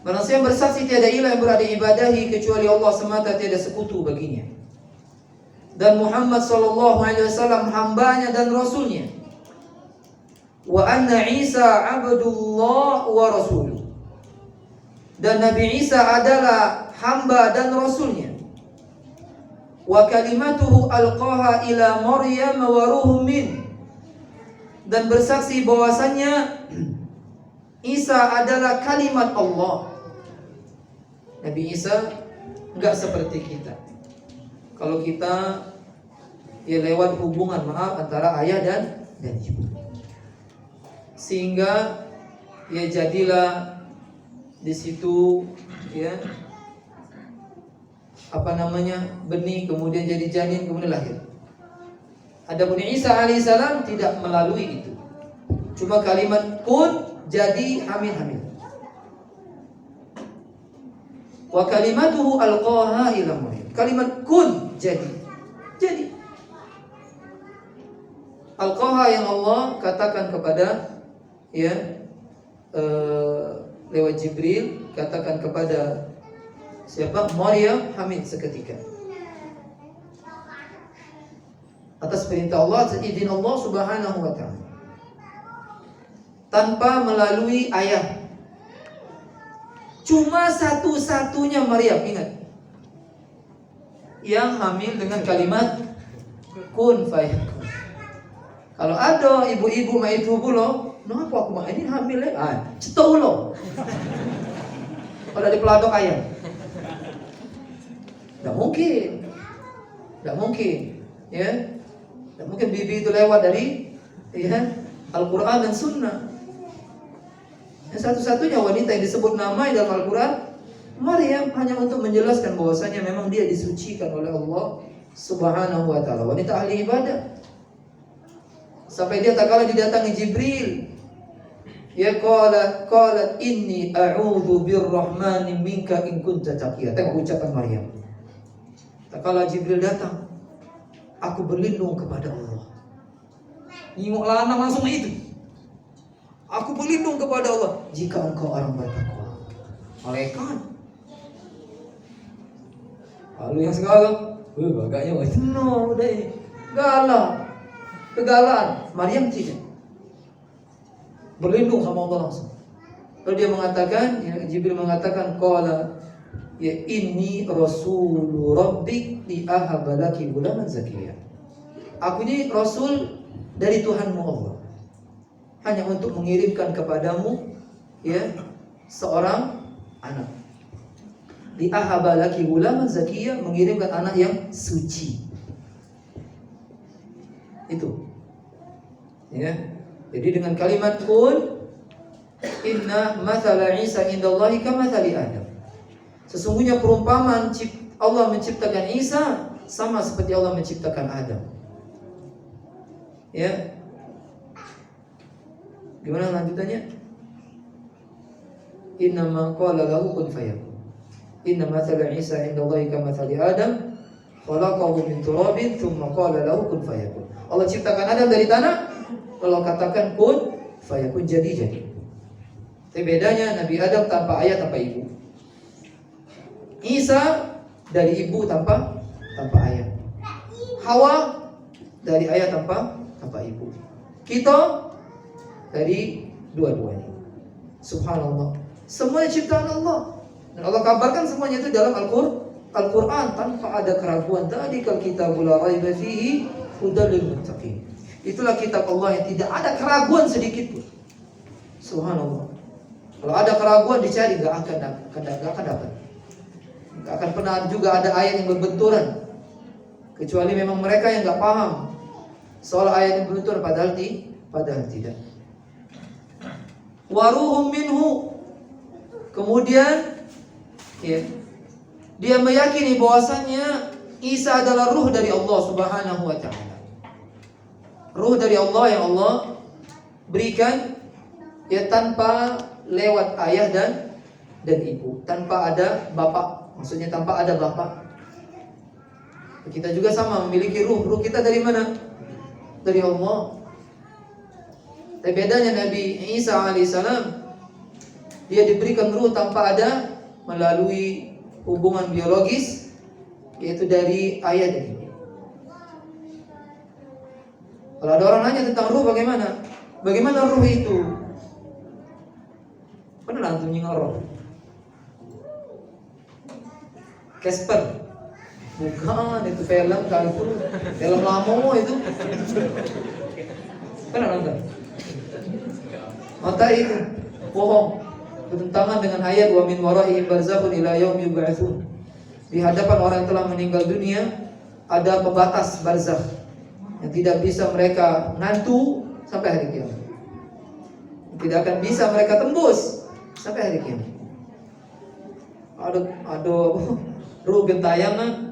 Barang siapa bersaksi tiada ilah yang berada ibadahi kecuali Allah semata, tiada sekutu baginya, dan Muhammad sallallahu alaihi wasallam hambanya dan rasulnya, wa anna Isa abdullah wa rasuluh, dan Nabi Isa adalah hamba dan rasulnya, wa kalimatuhu alqaha ila Maryam wa ruhum min, dan bersaksi bahwasannya Isa adalah kalimat Allah. Nabi Isa enggak seperti kita. Kalau kita ya lewat hubungan antara ayah dan ibu, sehingga ya jadilah di situ ya benih, kemudian jadi janin, kemudian lahir. Adapun Isa alaihissalam tidak melalui itu, cuma kalimat kun jadi hamil. Wa kalimatuhu alqaha ila Maryam. Kalimat kun jadi. Alqaha yang Allah katakan kepada lewat Jibril, katakan kepada siapa? Maryam hamil seketika. Atas perintah Allah, atas izin Allah Subhanahu wa ta'ala. Tanpa melalui ayah. Cuma satu-satunya Maryam, ingat, yang hamil dengan kalimat kun fayakun. Kalau ada ibu-ibu mai itu bulo, kenapa aku mah ini hamil ya? Cetok ulo. Kalau di peladok ayam. Tidak mungkin. Ya. Tidak mungkin bibi itu lewat dari Al-Quran dan Sunnah. Yang satu-satunya wanita yang disebut nama dalam Al-Quran Maryam, hanya untuk menjelaskan bahwasanya memang dia disucikan oleh Allah Subhanahu wa ta'ala, wanita ahli ibadah. Sampai dia tak kala didatangi Jibril, ya qalat inni a'udzu birrahmani minka in kunta taqiyya. Tengok ucapan Maryam. Tak kala Jibril datang, aku berlindung kepada Allah. Nyingok lanang langsung itu. Aku berlindung kepada Allah jika engkau orang bertakwa. Malaikat. Lalu yang sekarang, bagaknya no, udah ini kegalaan. Maryam tidak, berlindung sama Allah langsung. Lalu dia mengatakan, Jibril mengatakan, qala ya inni rasulu rabbik li ahaba laki ghulaman zakiyya. Aku ini rasul dari Tuhanmu Allah, hanya untuk mengirimkan kepadamu seorang anak. Li ahaba laki ghulaman zakiyya, mengirimkan anak yang suci. Itu. Ya. Jadi dengan kalimat kun, inna mathala Isa indallahi kamathali Adam. Sesungguhnya perumpamaan Allah menciptakan Isa sama seperti Allah menciptakan Adam. Ya. Gimana lanjutannya? Inna ma qala lahu kun fayakun. Inna mathala Isa indallahi kamathali Adam, khalaqahu min turabin thumma qala lahu kun fayakun. Allah ciptakan Adam dari tanah, Allah katakan kun fayakun, jadi. Tapi bedanya Nabi Adam tanpa ayah, tanpa ibu. Isa dari ibu tanpa ayah. Hawa dari ayah tanpa ibu. Kita dari dua-duanya. Subhanallah. Semuanya ciptaan Allah. Dan Allah kabarkan semuanya itu dalam Al-Quran tanpa ada keraguan. Dzalikal kitabul la raiba fihi hudal lil muttaqin. Itulah kitab Allah yang tidak ada keraguan sedikit pun. Subhanallah. Kalau ada keraguan dicari, enggak akan dapat. Enggak akan pernah juga ada ayat yang berbenturan, kecuali memang mereka yang enggak paham soal ayat yang berbenturan, padahal tidak. Waruhum minhu. Kemudian dia meyakini bahwasannya Isa adalah ruh dari Allah Subhanahu wa ta'ala. Ruh dari Allah yang Allah berikan tanpa lewat ayah dan ibu, tanpa ada bapak. Maksudnya tanpa ada bapak. Kita juga sama memiliki ruh. Ruh kita dari mana? Dari Allah. Tapi bedanya Nabi Isa alaihissalam, dia diberikan ruh tanpa ada melalui hubungan biologis, yaitu dari ayah dan ibu. Kalau ada orang nanya tentang ruh, bagaimana ruh itu? Pernah antum nyingok roh? Casper Bukan, itu film kartun, film lama itu. Pernah nonton? Mata itu bohong, bertentangan dengan ayat wa min waraihim barzakhun ila yaum yub'atsun. Di hadapan orang yang telah meninggal dunia ada pembatas barzakh yang tidak bisa mereka nantu sampai hari kiamat. Tidak akan bisa mereka tembus sampai hari kiamat. Aduh, ruh gentayangan.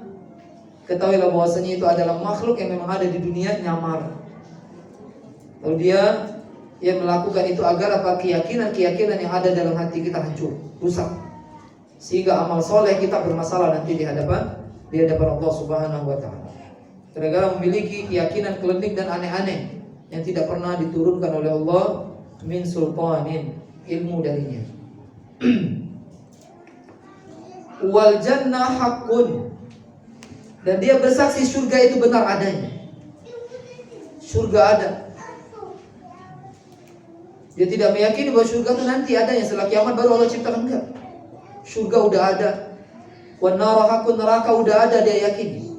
Ketahuilah bahwasanya itu adalah makhluk yang memang ada di dunia nyamar. Lalu dia melakukan itu agar apa? Keyakinan yang ada dalam hati kita hancur, rusak. Sehingga amal soleh kita bermasalah nanti di hadapan Allah Subhanahu wa taala. Gara-gara memiliki keyakinan klinik dan aneh-aneh yang tidak pernah diturunkan oleh Allah min sultanin, ilmu darinya. Wal jannah haqqun, dan dia bersaksi surga itu benar adanya. Surga ada. Dia tidak meyakini bahwa surga itu nanti adanya setelah kiamat baru Allah ciptakan, enggak. Surga udah ada. Wan nar haqqun, neraka udah ada, dia yakini.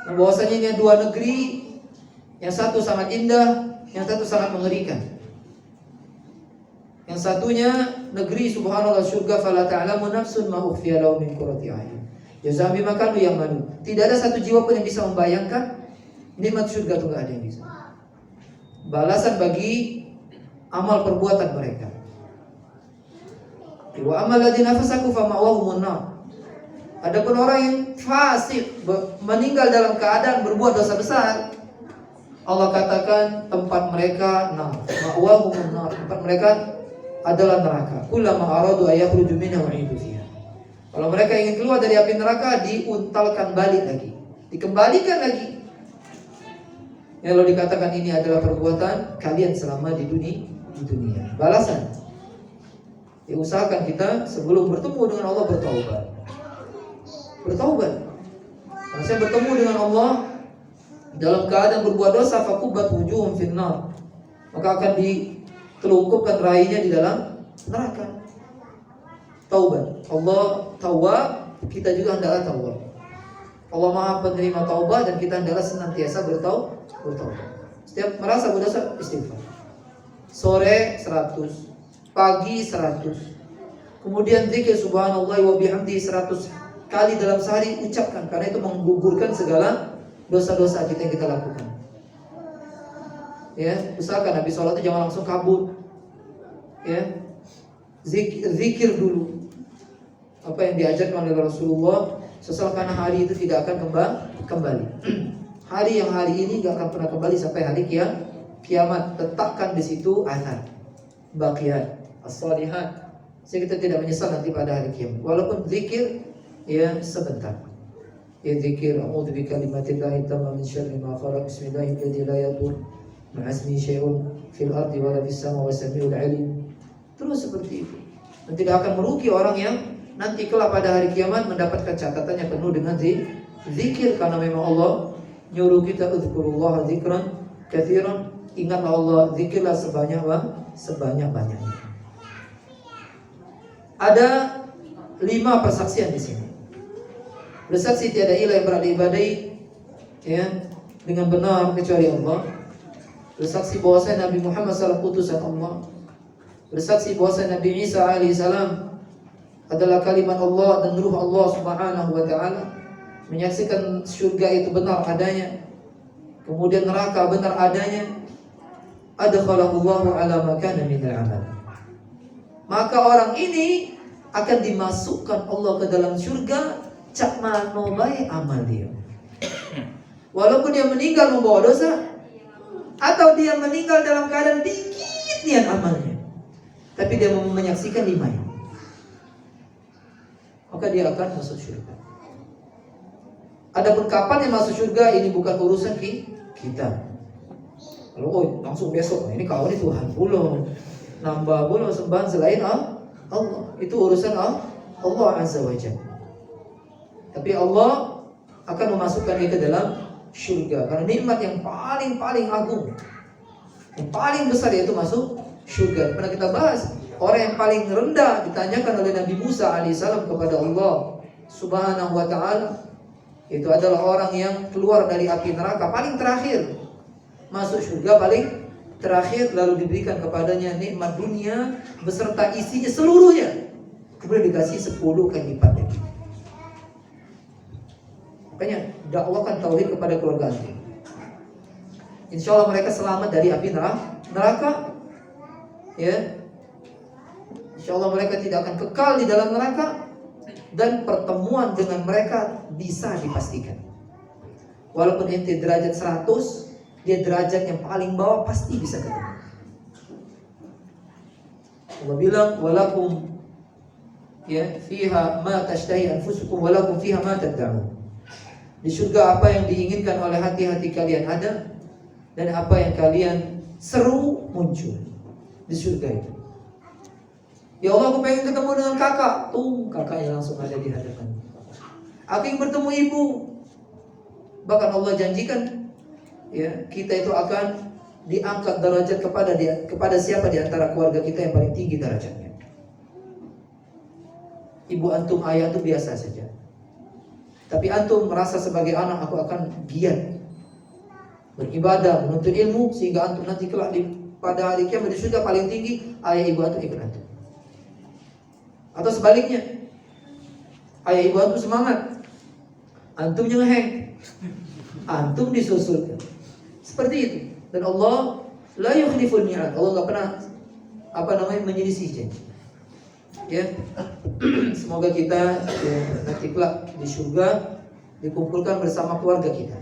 Nah, bahwasanya ini dua negeri, yang satu sangat indah, yang satu sangat mengerikan. Yang satunya negeri subhanallah surga, fala ta'lamu nafsun ma ukhfiya lahum min qurrati a'yun jazaa'an bima kanu ya'malun. Tidak ada satu jiwa pun yang bisa membayangkan nikmat surga itu, enggak ada yang bisa. Balasan bagi amal perbuatan mereka. Wa amal ladzina fasaku fa ma'wahumun nar. Adapun orang yang fasik, meninggal dalam keadaan berbuat dosa besar, Allah katakan tempat mereka nar, ma'wahumun nar, tempat mereka adalah neraka. Kullama aradu ayakhruju minha u'idu fiha. Kalau mereka ingin keluar dari api neraka, diuntalkan balik lagi, dikembalikan lagi. Ya, lalu dikatakan ini adalah perbuatan kalian selama di dunia. Balasan. Ya, usahakan kita sebelum bertemu dengan Allah bertaubat. Kalau saya bertemu dengan Allah dalam keadaan berbuat dosa, fakubat wujuhum finnar, maka akan ditelungkupkan raihnya di dalam neraka. Taubat. Allah tawwab, kita juga hendaklah tawwab. Allah Maha penerima taubat dan kita hendaklah senantiasa bertaubat. Setiap merasa berdosa istighfar. Sore 100, pagi 100. Kemudian zikir subhanallah wa bihamdi 100 kali dalam sehari ucapkan, karena itu menggugurkan segala dosa-dosa kita yang kita lakukan. Ya, usahakan habis sholat itu jangan langsung kabur. Ya. Zikir dulu. Apa yang diajarkan oleh Rasulullah, sesalkan hari itu tidak akan kembali. Hari yang hari ini gak akan pernah kembali sampai hari kiamat. Letakkan di situ athar, baqiyat, as-salihat, sehingga kita tidak menyesal nanti pada hari kiamat. Walaupun zikir ya sebentar. Ya zikir, a'udzu bikalimatillahi tamma min syarri ma khalaq, bismillahirrahmanirrahim, la yadur ma'asmi syai'un fil ardi wala fis sama wa samiul alim. Terus seperti itu. Dan tidak akan merugi orang yang nanti kelak pada hari kiamat mendapatkan catatannya penuh dengan zikir, karena memang Allah nyuruh kita uzkurullah zikran katsiran. Ingatlah Allah, zikirlah sebanyak-banyaknya. Ada 5 persaksian di sini. Bersaksi tiada ilah yang berhak diibadahi ya dengan benar kecuali Allah. Bersaksi bahwasanya Nabi Muhammad SAW utusan Allah. Bersaksi bahwasanya Nabi Isa alaihissalam adalah kalimat Allah dan ruh Allah Subhanahu wa taala. Menyaksikan surga itu benar adanya, kemudian neraka benar adanya. Adkhalahullahu ala ma kana min al-amal. Maka orang ini akan dimasukkan Allah ke dalam surga cak mano bae amal dia. Walaupun dia meninggal membawa dosa, atau dia meninggal dalam keadaan dikit niat amalnya, tapi dia menyaksikan 5 ini, maka dia akan masuk surga. Adapun kapan yang masuk surga ini bukan urusan kita. Kalau langsung besok, ini kau ini Tuhan pula, nambah pula sembahan selain Allah, itu urusan Allah Azza wa Jalla. Tapi Allah akan memasukkan dia ke dalam surga, karena nikmat yang paling agung, yang paling besar yaitu masuk surga. Pernah kita bahas, orang yang paling rendah ditanyakan oleh Nabi Musa alaihissalam kepada Allah Subhanahu wa ta'ala, itu adalah orang yang keluar dari api neraka paling terakhir, masuk surga paling terakhir, lalu diberikan kepadanya nikmat dunia beserta isinya seluruhnya, kemudian dikasih 10 kali lipatnya. Makanya dakwahkan tauhid kepada keluarga antum. Insya Allah mereka selamat dari api neraka. Ya, insya Allah mereka tidak akan kekal di dalam neraka, dan pertemuan dengan mereka bisa dipastikan. Walaupun ente derajat 100, dia derajat yang paling bawah pasti bisa ketemu. Allah bilang, walakum ya fiha ma tashtahi anfusukum walakum fiha ma tad'un. Di surga apa yang diinginkan oleh hati-hati kalian ada, dan apa yang kalian seru muncul di surga itu. Ya Allah, aku pengen ketemu dengan kakak. Tuh, kakaknya langsung ada di hadapan. Aku ingin bertemu ibu. Bahkan Allah janjikan, ya, kita itu akan diangkat derajat kepada siapa di antara keluarga kita yang paling tinggi derajatnya. Ibu antum, ayah itu biasa saja. Tapi antum merasa sebagai anak, aku akan giat beribadah, menuntut ilmu, sehingga antum nanti kelak pada hari kiamat di surga paling tinggi, ayah ibu antum ikut antum. Atau sebaliknya, ayah ibu antum semangat, antum ngeheng, antum disusulkan. Seperti itu. Dan Allah la yukhliful mi'ad. Allah enggak pernah menyelisih janji. Ya. Semoga kita ya, nanti kelak di surga dikumpulkan bersama keluarga kita.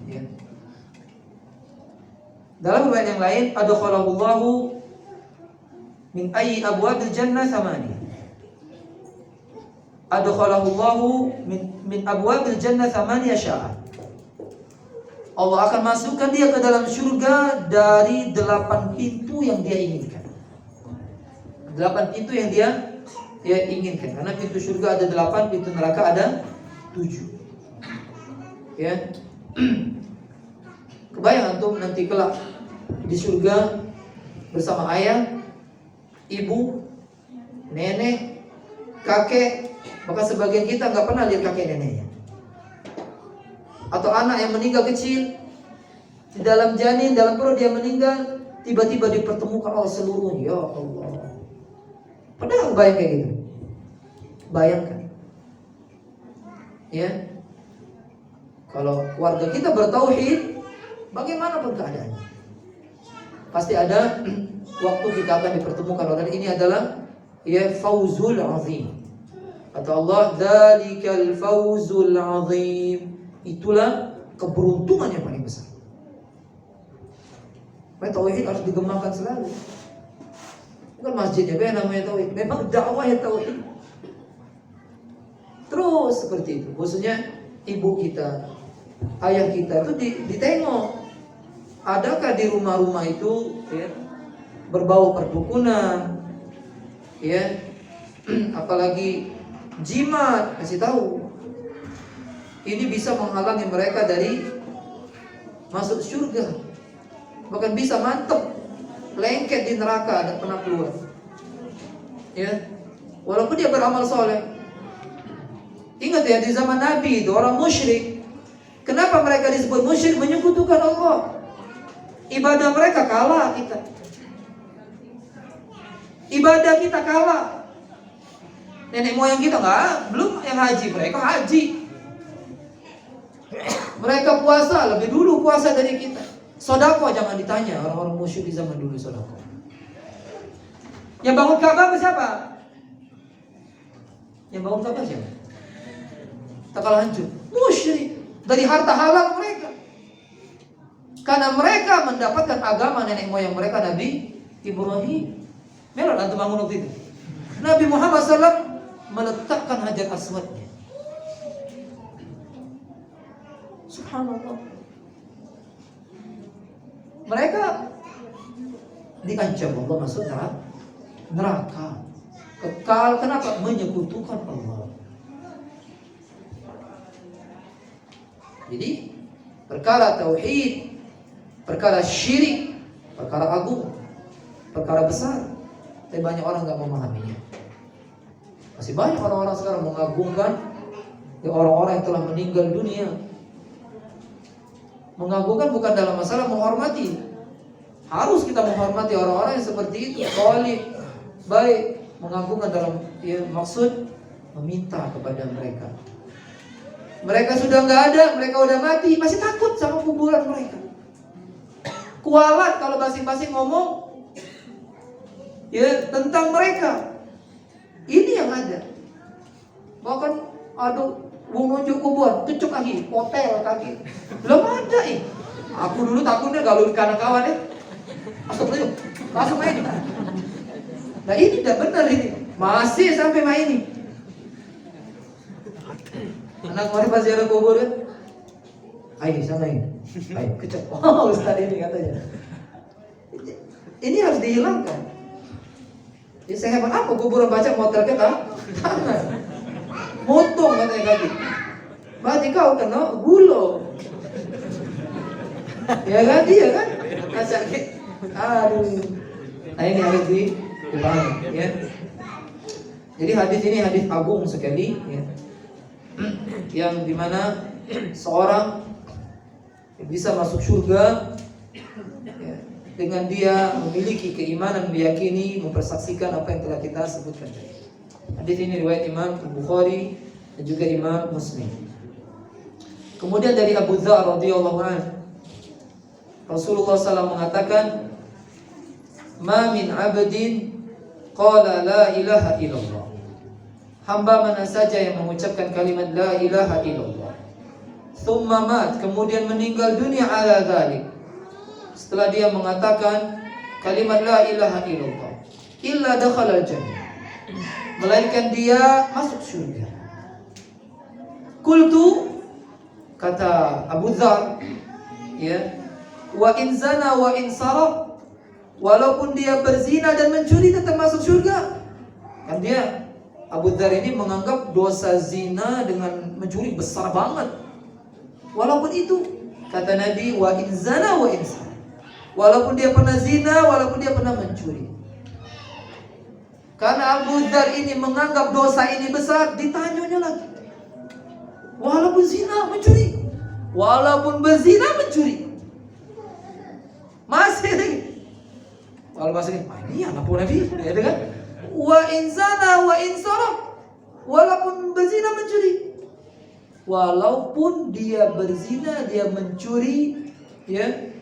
Ya. Dalam riwayat yang lain, adkhalallahu min ayyi abwabil jannah thamani. Adkhalallahu min abwabil jannah thamani sya'a. Allah akan masukkan dia ke dalam surga dari 8 pintu yang dia inginkan. 8 pintu yang dia inginkan. Karena pintu surga ada 8, pintu neraka ada 7. Ya. Kebayang antum nanti kelak di surga bersama ayah, ibu, nenek, kakek. Bahkan sebagian kita nggak pernah lihat kakek neneknya. Atau anak yang meninggal kecil di dalam janin, dalam perut dia meninggal, tiba-tiba dipertemukan Allah seluruhnya. Ya Allah. Padahal bayang kayak gitu. Bayangkan. Ya. Kalau keluarga kita bertauhid, bagaimanapun keadaannya, pasti ada waktu kita akan dipertemukan. Dan ini adalah ya fauzul azim. Kata Allah, dzalikal fauzul azim. Itulah keberuntungan yang paling besar. Tauhid harus digembangkan selalu. Bukan masjidnya namanya tauhid, memang dakwah ya tauhid. Terus seperti itu. Khususnya ibu kita, ayah kita itu ditengok. Adakah di rumah-rumah itu ya, berbau perdukunan, ya, apalagi jimat, kasih tahu. Ini bisa menghalangi mereka dari masuk surga. Bahkan bisa mantep, lengket di neraka dan pernah keluar. Ya, walaupun dia beramal soleh. Ingat ya, di zaman Nabi itu orang musyrik. Kenapa mereka disebut musyrik? Menyekutukan Allah. Ibadah mereka kalah kita. Ibadah kita kalah. Nenek moyang kita belum yang haji, mereka haji. Mereka puasa lebih dulu puasa dari kita. Sedekah jangan ditanya, orang-orang musyrik di zaman dulu sedekah. Yang bangun Ka'bah siapa? Yang bangun Ka'bah siapa? Tak kalah hancur. Musyrik dari harta halal mereka. Karena mereka mendapatkan agama nenek moyang mereka, Nabi Ibrahim. Mereka antum bangun waktu itu. Nabi Muhammad SAW meletakkan Hajar Aswadnya. Subhanallah. Mereka diancam Allah masuk neraka. Kekal, kenapa? Menyekutukan Allah. Jadi perkara tauhid, perkara syirik, perkara agung, perkara besar. Tapi banyak orang nggak memahaminya. Masih banyak orang-orang sekarang mengagungkan orang-orang yang telah meninggal dunia. Mengagungkan bukan dalam masalah menghormati. Harus kita menghormati orang-orang yang seperti itu, solih, baik. Mengagungkan dalam maksud meminta kepada mereka. Mereka sudah nggak ada, mereka udah mati, masih takut sama kuburan mereka. Kualat kalau basi-basi ngomong tentang mereka. Ini yang ada. Bahkan aduh, mau nunjuk kuburan, tucuk kaki, hotel kaki. Belum ada Aku dulu takutnya galau karena kawan langsung main. Nah ini tidak benar ini. Masih sampai main ini. Anak kemarin pas ada kubur kan, ayo sana ini, ayo kecek. Oh Ustaz ini katanya. Ini harus dihilangkan. Ya sehebat apa kuburan baca motor kita? Tangan. Motong katanya kaki. Berarti kau kena gulo. Ya kan dia kan? Sakit. Aduh. Nah ini harus dipahami ya. Jadi hadis ini hadis agung sekali ya. Yang dimana seorang bisa masuk surga ya, dengan dia memiliki keimanan, meyakini, mempersaksikan apa yang telah kita sebutkan tadi. Hadis ini riwayat Imam Bukhari dan juga Imam Muslim. Kemudian dari Abu Dzar radhiyallahu anhu, Rasulullah SAW mengatakan, "Ma min 'abdin qala la ilaha illallah." Hamba mana saja yang mengucapkan kalimat la ilaha illallah, thumma mat, kemudian meninggal dunia ala dzalik, setelah dia mengatakan kalimat la ilaha illallah, illa dakhala al-jannah, melainkan dia masuk surga. Qultu, kata Abu Dzar, ya, wa in zana wa in saraq, walaupun dia berzina dan mencuri tetap masuk surga. Kan dia Abu Dzar ini menganggap dosa zina dengan mencuri besar banget. Walaupun itu, kata Nabi, wa in zana wa in saraq, walaupun dia pernah zina, walaupun dia pernah mencuri. Karena Abu Dzar ini menganggap dosa ini besar, ditanyanya lagi. Walaupun zina, mencuri, walaupun berzina, mencuri, masih lagi. Kalau masih ini anak Nabi, ya kan? Wa in zana wa in saraq, walaupun berzina, mencuri, walaupun dia berzina, dia mencuri, ya.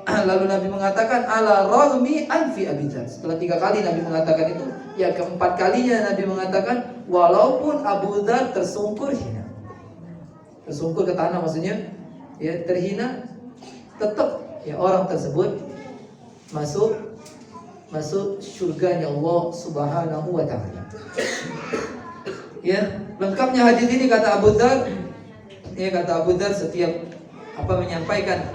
Lalu Nabi mengatakan ala raghmi anfi Abi Dzar. Setelah 3 kali Nabi mengatakan itu, ya keempat kalinya Nabi mengatakan walaupun Abu Dzar tersungkur hina. Tersungkur ke tanah maksudnya, ya terhina, tetap ya orang tersebut masuk surganya Allah Subhanahu wa ta'ala. Ya, lengkapnya hadis ini kata Abu Dzar, ya kata Abu Dzar setiap menyampaikan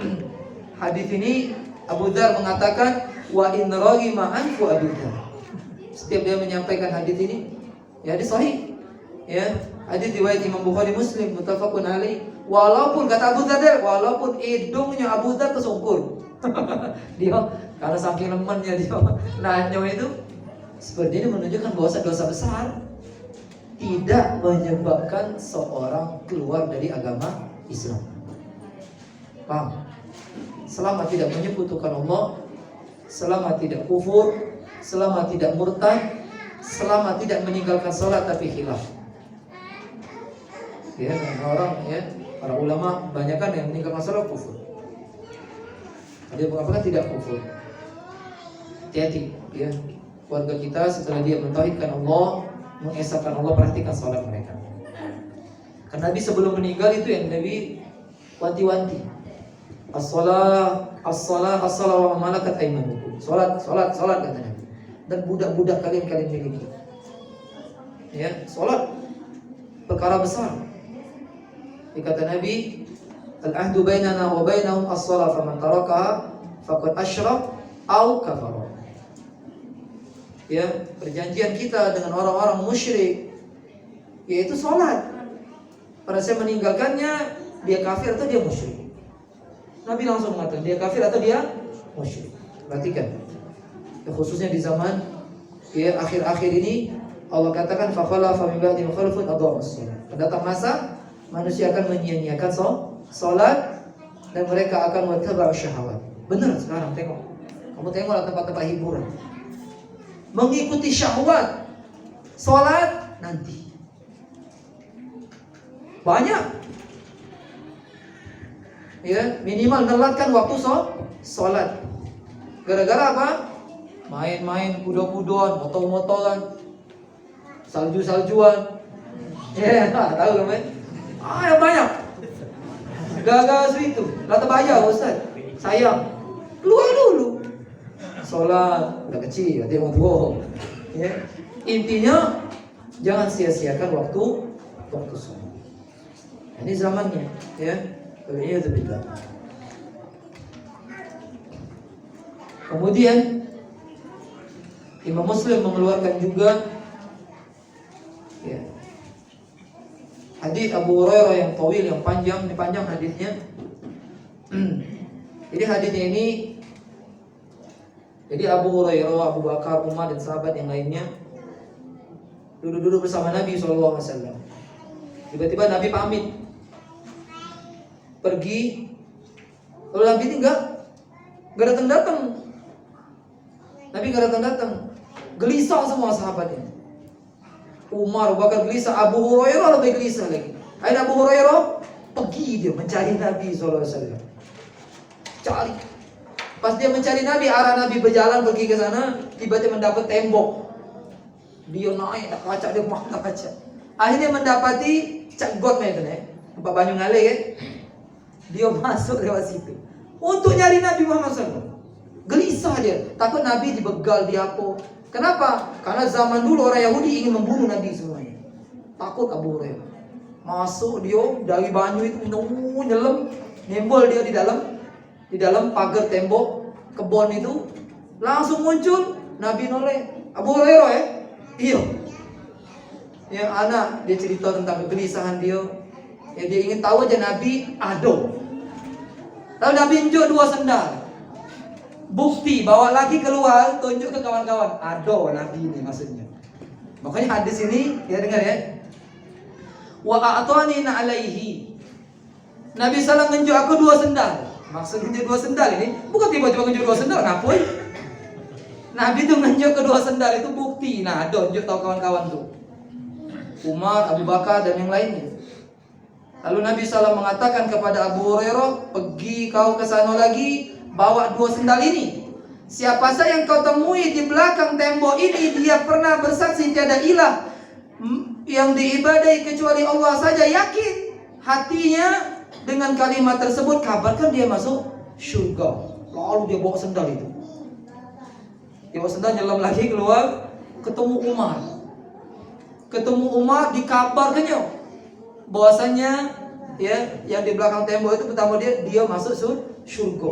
hadis ini, Abu Dzar mengatakan wa in raghima anfu Abu Dzar. Setiap dia menyampaikan hadis ini, ya hadis sahih. Ya, hadis riwayat Imam Bukhari Muslim muttafaqun alaih. Walaupun kata Abu Dzar, walaupun hidungnya Abu Dzar tersungkur. Dia karena saking lemannya dia nanyo itu, seperti ini menunjukkan bahwa dosa besar tidak menyebabkan seorang keluar dari agama Islam. Paham? Selama tidak menyekutukan Allah, selama tidak kufur, selama tidak murtad, selama tidak meninggalkan sholat tapi khilaf. Ya, orang ya, para ulama kebanyakan yang meninggalkan sholat kufur. Ada yang mengatakan tidak kufur. Hati-hati ya, keluarga kita setelah dia mentauhidkan Allah, mengesahkan Allah, perhatikan sholat mereka. Karena Nabi sebelum meninggal itu yang Nabi wanti-wanti, as-salah wa malakat aymanukum. Salat kata Nabi. Dan budak-budak kalian miliki. Ya, salat perkara besar. Kata Nabi, al-ahdu bainana wa bainahum as-salah, faman tarakaha faqad asyrak au kafara. Ya, perjanjian kita dengan orang-orang musyrik yaitu salat. Pada saya meninggalkannya, dia kafir atau dia musyrik. Nabi langsung mengatakan dia kafir atau dia musyrik. Perhatikan, ya, khususnya di zaman ya, akhir-akhir ini Allah katakan fakhalafa min ba'dihim khalfun adha'us shalah. Datang masa manusia akan menyia-nyiakan salat dan mereka akan wattaba'u syahawat. Benar sekarang tengok. Kamu tengoklah tempat-tempat hiburan. Mengikuti syahwat. Salat nanti. Banyak. Ya, minimal nelatkan waktu salat. Gara-gara apa? Main-main kuda-kuduan, motor-motoran, salju-saljuan. Ya, tahu kan? Yang banyak. Gagal itu. Lah terbayar Ustaz. Sayang. Keluar dulu. Salat udah kecil, dia mau tua. Ya. Intinya jangan sia-siakan waktu salat. Ini zamannya, ya. Waliyadzubillah. Kemudian Imam Muslim mengeluarkan juga ya, hadis Abu Hurairah yang tawil, yang panjang, ini panjang hadisnya. Jadi hadisnya ini, jadi Abu Hurairah, Abu Bakar, Umar dan sahabat yang lainnya duduk-duduk bersama Nabi SAW. Tiba-tiba Nabi pamit pergi, lalu Nabi ini enggak datang-datang. Nabi enggak datang-datang. Gelisah semua sahabatnya. Umar, Abu Bakar gelisah, Abu Hurairah lebih gelisah lagi. Akhirnya Abu Hurairah pergi dia mencari Nabi SAW. Cari. Pas dia mencari Nabi, arah Nabi berjalan pergi ke sana, tiba-tiba mendapat tembok. Dia naik tak kaca, dia makan kaca. Akhirnya mendapati Cak God itu tempat Banyu Ngale kan. Dia masuk lewat situ untuk nyari Nabi Muhammad SAW. Gelisah dia, takut Nabi dibegal, diapo. Kenapa? Karena zaman dulu orang Yahudi ingin membunuh Nabi semuanya. Takut Abu Hurairah. Masuk dia dari banyu itu nyelam, nembol dia di dalam pagar tembok kebon itu. Langsung muncul Nabi noleh. Abu Hurairah ya? Iya. Yang anak dia cerita tentang kegelisahan dia. Ya, dia ingin tahu aja Nabi ado. Lalu Nabi unjuk 2 sendal. Bukti, bawa lagi keluar, tunjuk ke kawan-kawan. Ado Nabi ini maksudnya. Makanya hadis ini, ya dengar ya. Wa a'tani alaihi. Nabi SAW nunjuk aku 2 sendal. Maksud nunjuk 2 sendal ini bukan tiba-tiba nunjuk 2 sendal, ngapain? Nabi tuh nunjuk ke 2 sendal itu bukti. Nah, ado tunjuk tahu kawan-kawan tuh. Umar, Abu Bakar dan yang lainnya. Lalu Nabi SAW mengatakan kepada Abu Hurairah, pergi kau ke sana lagi, bawa 2 sendal ini. Siapa saja yang kau temui di belakang tembok ini, dia pernah bersaksi tiada ilah yang diibadai kecuali Allah saja, yakin hatinya dengan kalimat tersebut, kabarkan dia masuk surga. Lalu dia bawa sendal itu. Dia bawa sendal, nyelam lagi keluar, ketemu Umar. Dikabarkannya bahwasanya ya yang di belakang tembok itu pertama dia masuk surga.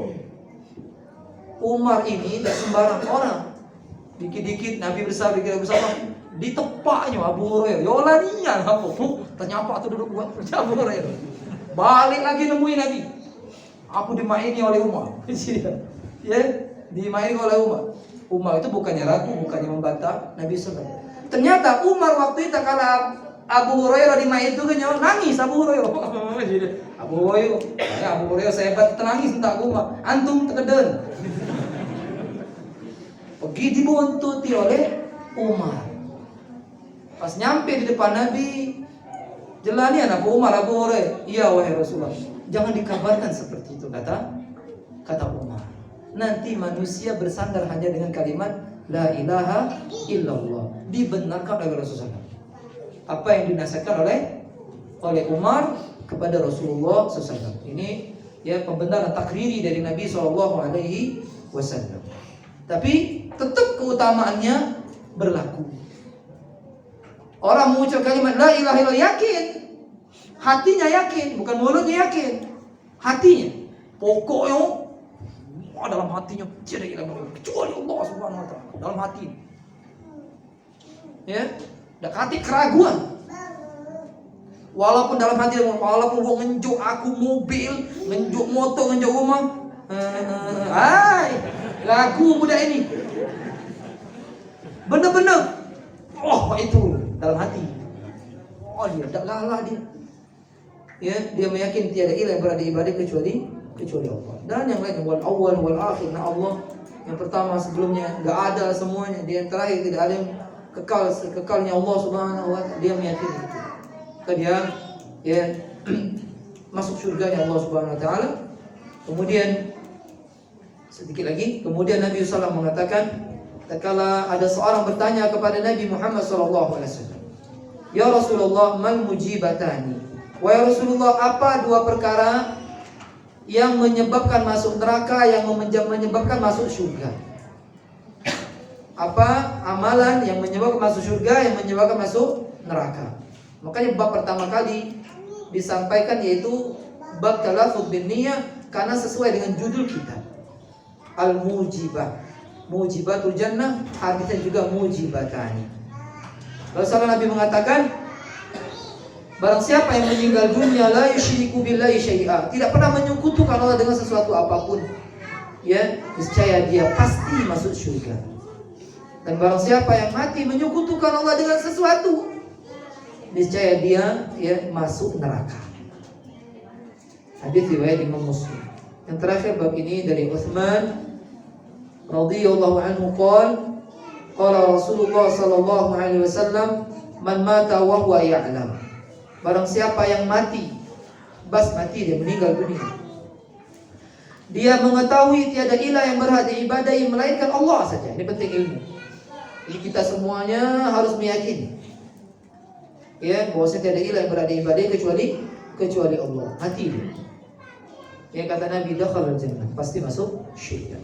Umar ini tidak sembarang orang. Dikit-dikit Nabi bersama ditepaknya Abu Hurairah. Yolanian apa? Ternyapa tuh duduk buat Abu Hurairah. Balik lagi nemuin Nabi. Aku dimaini oleh Umar. Ya, dimaini oleh Umar. Umar itu bukannya ragu, bukannya membantah Nabi SAW. Ternyata Umar waktu itu kala Abu Hurairah dimain itu kan nangis Abu Hurairah. Abu Hurairah sehebat nangis entah Umar. Antum terkeden. Pergi dibuntuti oleh Umar. Pas nyampe di depan Nabi, jelanian Abu Hurairah. Iya wahai Rasulullah, jangan dikabarkan seperti itu, kata Umar. Nanti manusia bersandar hanya dengan kalimat la ilaha illallah, dibenarkan oleh Rasulullah. Apa yang dinasihatkan oleh Umar kepada Rasulullah SAW. Ini ya pembenaran takriri dari Nabi SAW. Tapi tetap keutamaannya berlaku. Orang mengucap kalimat la ilaha illallah yakin, hatinya yakin, bukan mulutnya yakin, hatinya. Pokoknya dalam hatinya tidak ilah kecuali Allah Subhanahu wa taala. Dalam hati. Ya, dekati keraguan. Walaupun dalam hati, walaupun mau ngenjuk aku mobil, ngenjuk motor, ngenjuk rumah, ragu budak ini. Bener-bener Oh itu dalam hati. Oh dia tak galah dia. Ya, dia meyakini tiada ilah yang berada ibadah kecuali Allah. Dan yang lain wal awal wal akhir. Nah Allah yang pertama sebelumnya enggak ada semuanya. Dia yang terakhir tidak ada yang kekalnya Allah Subhanahu wa taala. Dia meyakini itu. Maka dia ya masuk surganya Allah Subhanahu wa taala. Kemudian sedikit lagi, kemudian Nabi SAW mengatakan, tatkala ada seorang bertanya kepada Nabi Muhammad SAW, ya Rasulullah, mal mujibatani? Wahai Rasulullah, apa dua perkara yang menyebabkan masuk neraka, yang menyebabkan masuk surga? Apa amalan yang menyebabkan masuk surga, yang menyebabkan masuk neraka? Makanya bab pertama kali disampaikan yaitu bab talafuz bin niyah, karena sesuai dengan judul kita. Al-mujibah, mujibatul jannah, artinya juga mujibatani. Rasulullah Nabi mengatakan, barang siapa yang meninggal dunia la yusyriku billahi syai'a, tidak pernah menyekutukan Allah dengan sesuatu apapun, ya, niscaya dia pasti masuk surga. Dan barang siapa yang mati menyekutukan Allah dengan sesuatu, niscaya dia ya masuk neraka. Hadis riwayat Imam Muslim. Yang terakhir bab ini dari Utsman radhiyallahu anhu qala Rasulullah sallallahu alaihi wasallam, man mata wa huwa ya'lam. Barang siapa yang mati, dia meninggal dunia, dia mengetahui tiada ilah yang berhak diibadahi melainkan Allah saja. Ini penting ilmu. Jadi kita semuanya harus meyakini ya bahwa tiada ilah yang berhak diibadahi kecuali Allah. Hati dia. Ya kata Nabi, dakhalal jannah, pasti masuk syurga.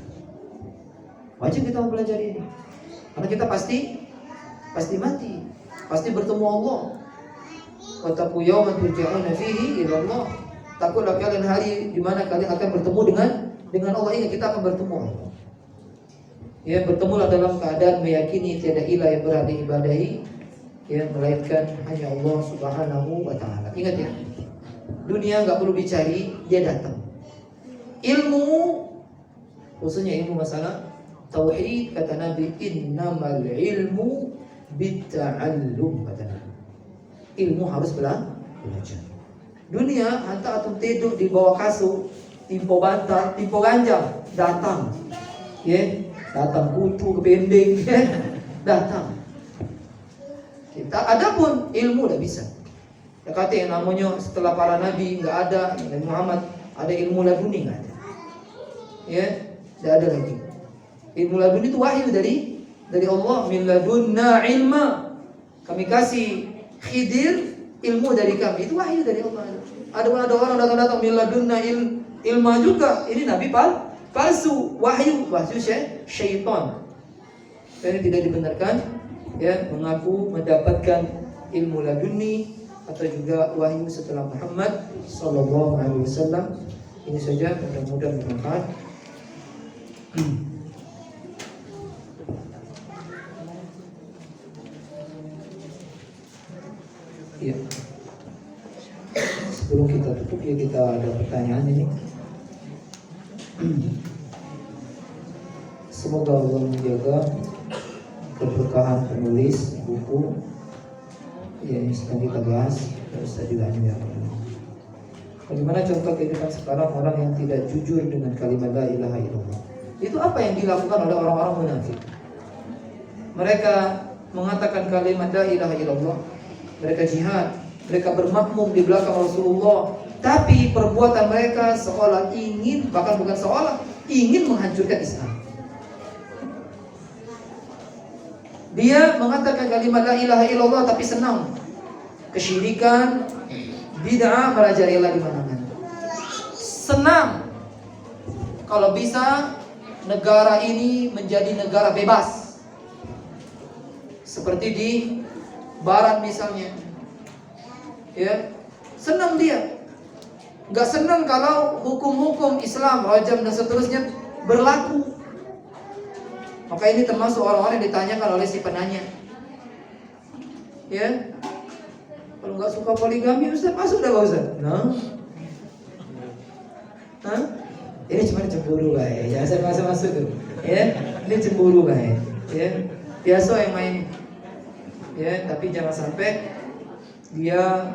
Wajib kita mempelajari ini. Karena kita pasti mati, pasti bertemu Allah. Wattaqu yawman turja'una fihi ila Allah. Takutlah kalian hari di mana kalian akan bertemu dengan Allah. Ingat, kita akan bertemu Allah. Ya, bertemulah dalam keadaan meyakini tiada ilah yang berhak diibadahi ya melainkan hanya Allah Subhanahu wa taala. Ingat ya, dunia enggak perlu dicari, dia datang. Ilmu, khususnya ilmu masalah tauhid, kata Nabi, innamal ilmu bitta'allum, kata Nabi. Ilmu harus belajar. Dunia hantar atum tidur di bawah kasur, timpo bantal, timpo ganjang, datang. Ya, datang kutu kepending, datang. Kita adapun ilmu dah bisa. Ya kata yang namanya setelah para nabi enggak ada, Nabi Muhammad ada ilmu laduni enggak ada. Ya, tidak ada lagi. Ilmu laduni itu wahyu dari Allah, min ladunna ilma. Kami kasih Khidir ilmu dari kami, itu wahyu dari Allah. Ada orang datang min ladunna ilma juga. Ini nabi palsu, wahyu syaitan. Dan tidak dibenarkan ya mengaku mendapatkan ilmu laduni atau juga wahyu setelah Muhammad sallallahu alaihi wasallam. Ini saja, mudah-mudahan bermanfaat. Ya. Sebelum kita tutup ya, kita ada pertanyaan ini. Semoga Allah menjaga keberkahan penulis buku yang sedang kita bahas. Ustaz juga ya. Bagaimana contoh kehidupan sekarang orang yang tidak jujur dengan kalimat la ilaha illallah? Itu apa yang dilakukan oleh orang-orang munafik. Mereka mengatakan kalimat la ilaha illallah, mereka jihad, mereka bermakmum di belakang Rasulullah, tapi perbuatan mereka seolah ingin, bahkan bukan seolah, ingin menghancurkan Islam. Dia mengatakan kalimat la ilaha illallah tapi senang kesyirikan, bid'ah merajalela di mana-mana. Senang kalau bisa negara ini menjadi negara bebas, seperti di Barat misalnya. Ya, senang dia. Enggak senang kalau hukum-hukum Islam, rajam dan seterusnya berlaku. Maka ini termasuk orang-orang yang ditanyakan oleh si penanya. Ya, kalau nggak suka poligami, Ustaz masuk dah Ustaz. Nah, ini cuma cemburu lah ya, jangan masuk tuh. Ya, ini cemburu lah ya. Biasa yang main ya, tapi jangan sampai dia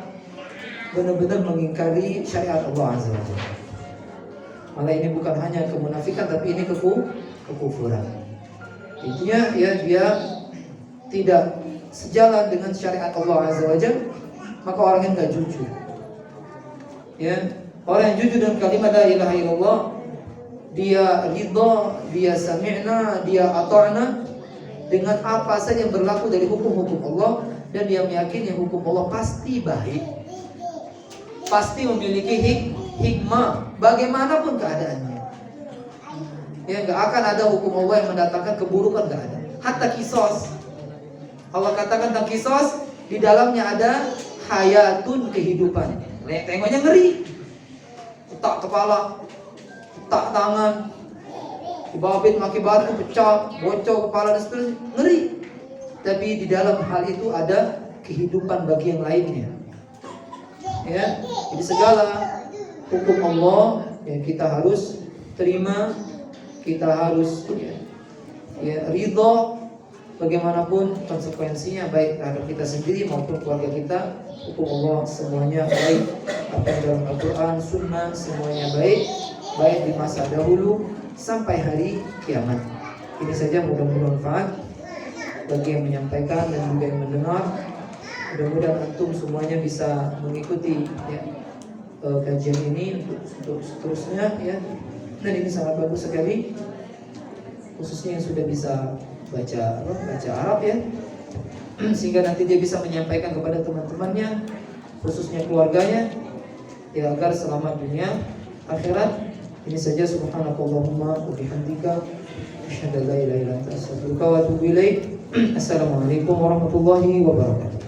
benar-benar mengingkari syariat Allah Azza wa Jalla. Malah ini bukan hanya kemunafikan, tapi ini kekufuran. Intinya ya, dia tidak sejalan dengan syariat Allah Azza wa Jalla, maka orang yang enggak jujur. Ya, orang yang jujur dengan kalimat la ilaha illallah, dia ridha, dia sami'na, dia ata'na dengan apa saja yang berlaku dari hukum-hukum Allah, dan dia meyakini hukum Allah pasti baik, pasti memiliki hikmah bagaimanapun keadaannya. Ya, nggak akan ada hukum Allah yang mendatangkan keburukan, nggak ada. Hatta kisos, Allah katakan tentang kisos, di dalamnya ada hayatun, kehidupan. Tengoknya ngeri, letak kepala, letak tangan, dibabit maki batu, pecah, bocor kepala dan seterusnya, ngeri. Tapi di dalam hal itu ada kehidupan bagi yang lainnya. Ya, jadi segala hukum Allah yang kita harus terima, kita harus ridho bagaimanapun konsekuensinya, baik terhadap kita sendiri maupun keluarga kita. Hukum Allah semuanya baik, apa yang dalam Al-Quran, Sunnah semuanya baik, baik di masa dahulu sampai hari kiamat. Ini saja, mudah-mudahan bermanfaat bagi yang menyampaikan dan juga yang mendengar. Mudah-mudahan antum semuanya bisa mengikuti ya, kajian ini untuk seterusnya ya. Dan ini sangat bagus sekali, khususnya yang sudah bisa baca Arab ya, sehingga nanti dia bisa menyampaikan kepada teman-temannya, khususnya keluarganya, ya, agar selamat dunia akhirat. Ini saja, subhanakallahumma wa bihamdika asyhadu an la ilaha illa anta astaghfiruka wa atubu ilaik. Assalamualaikum warahmatullahi wabarakatuh.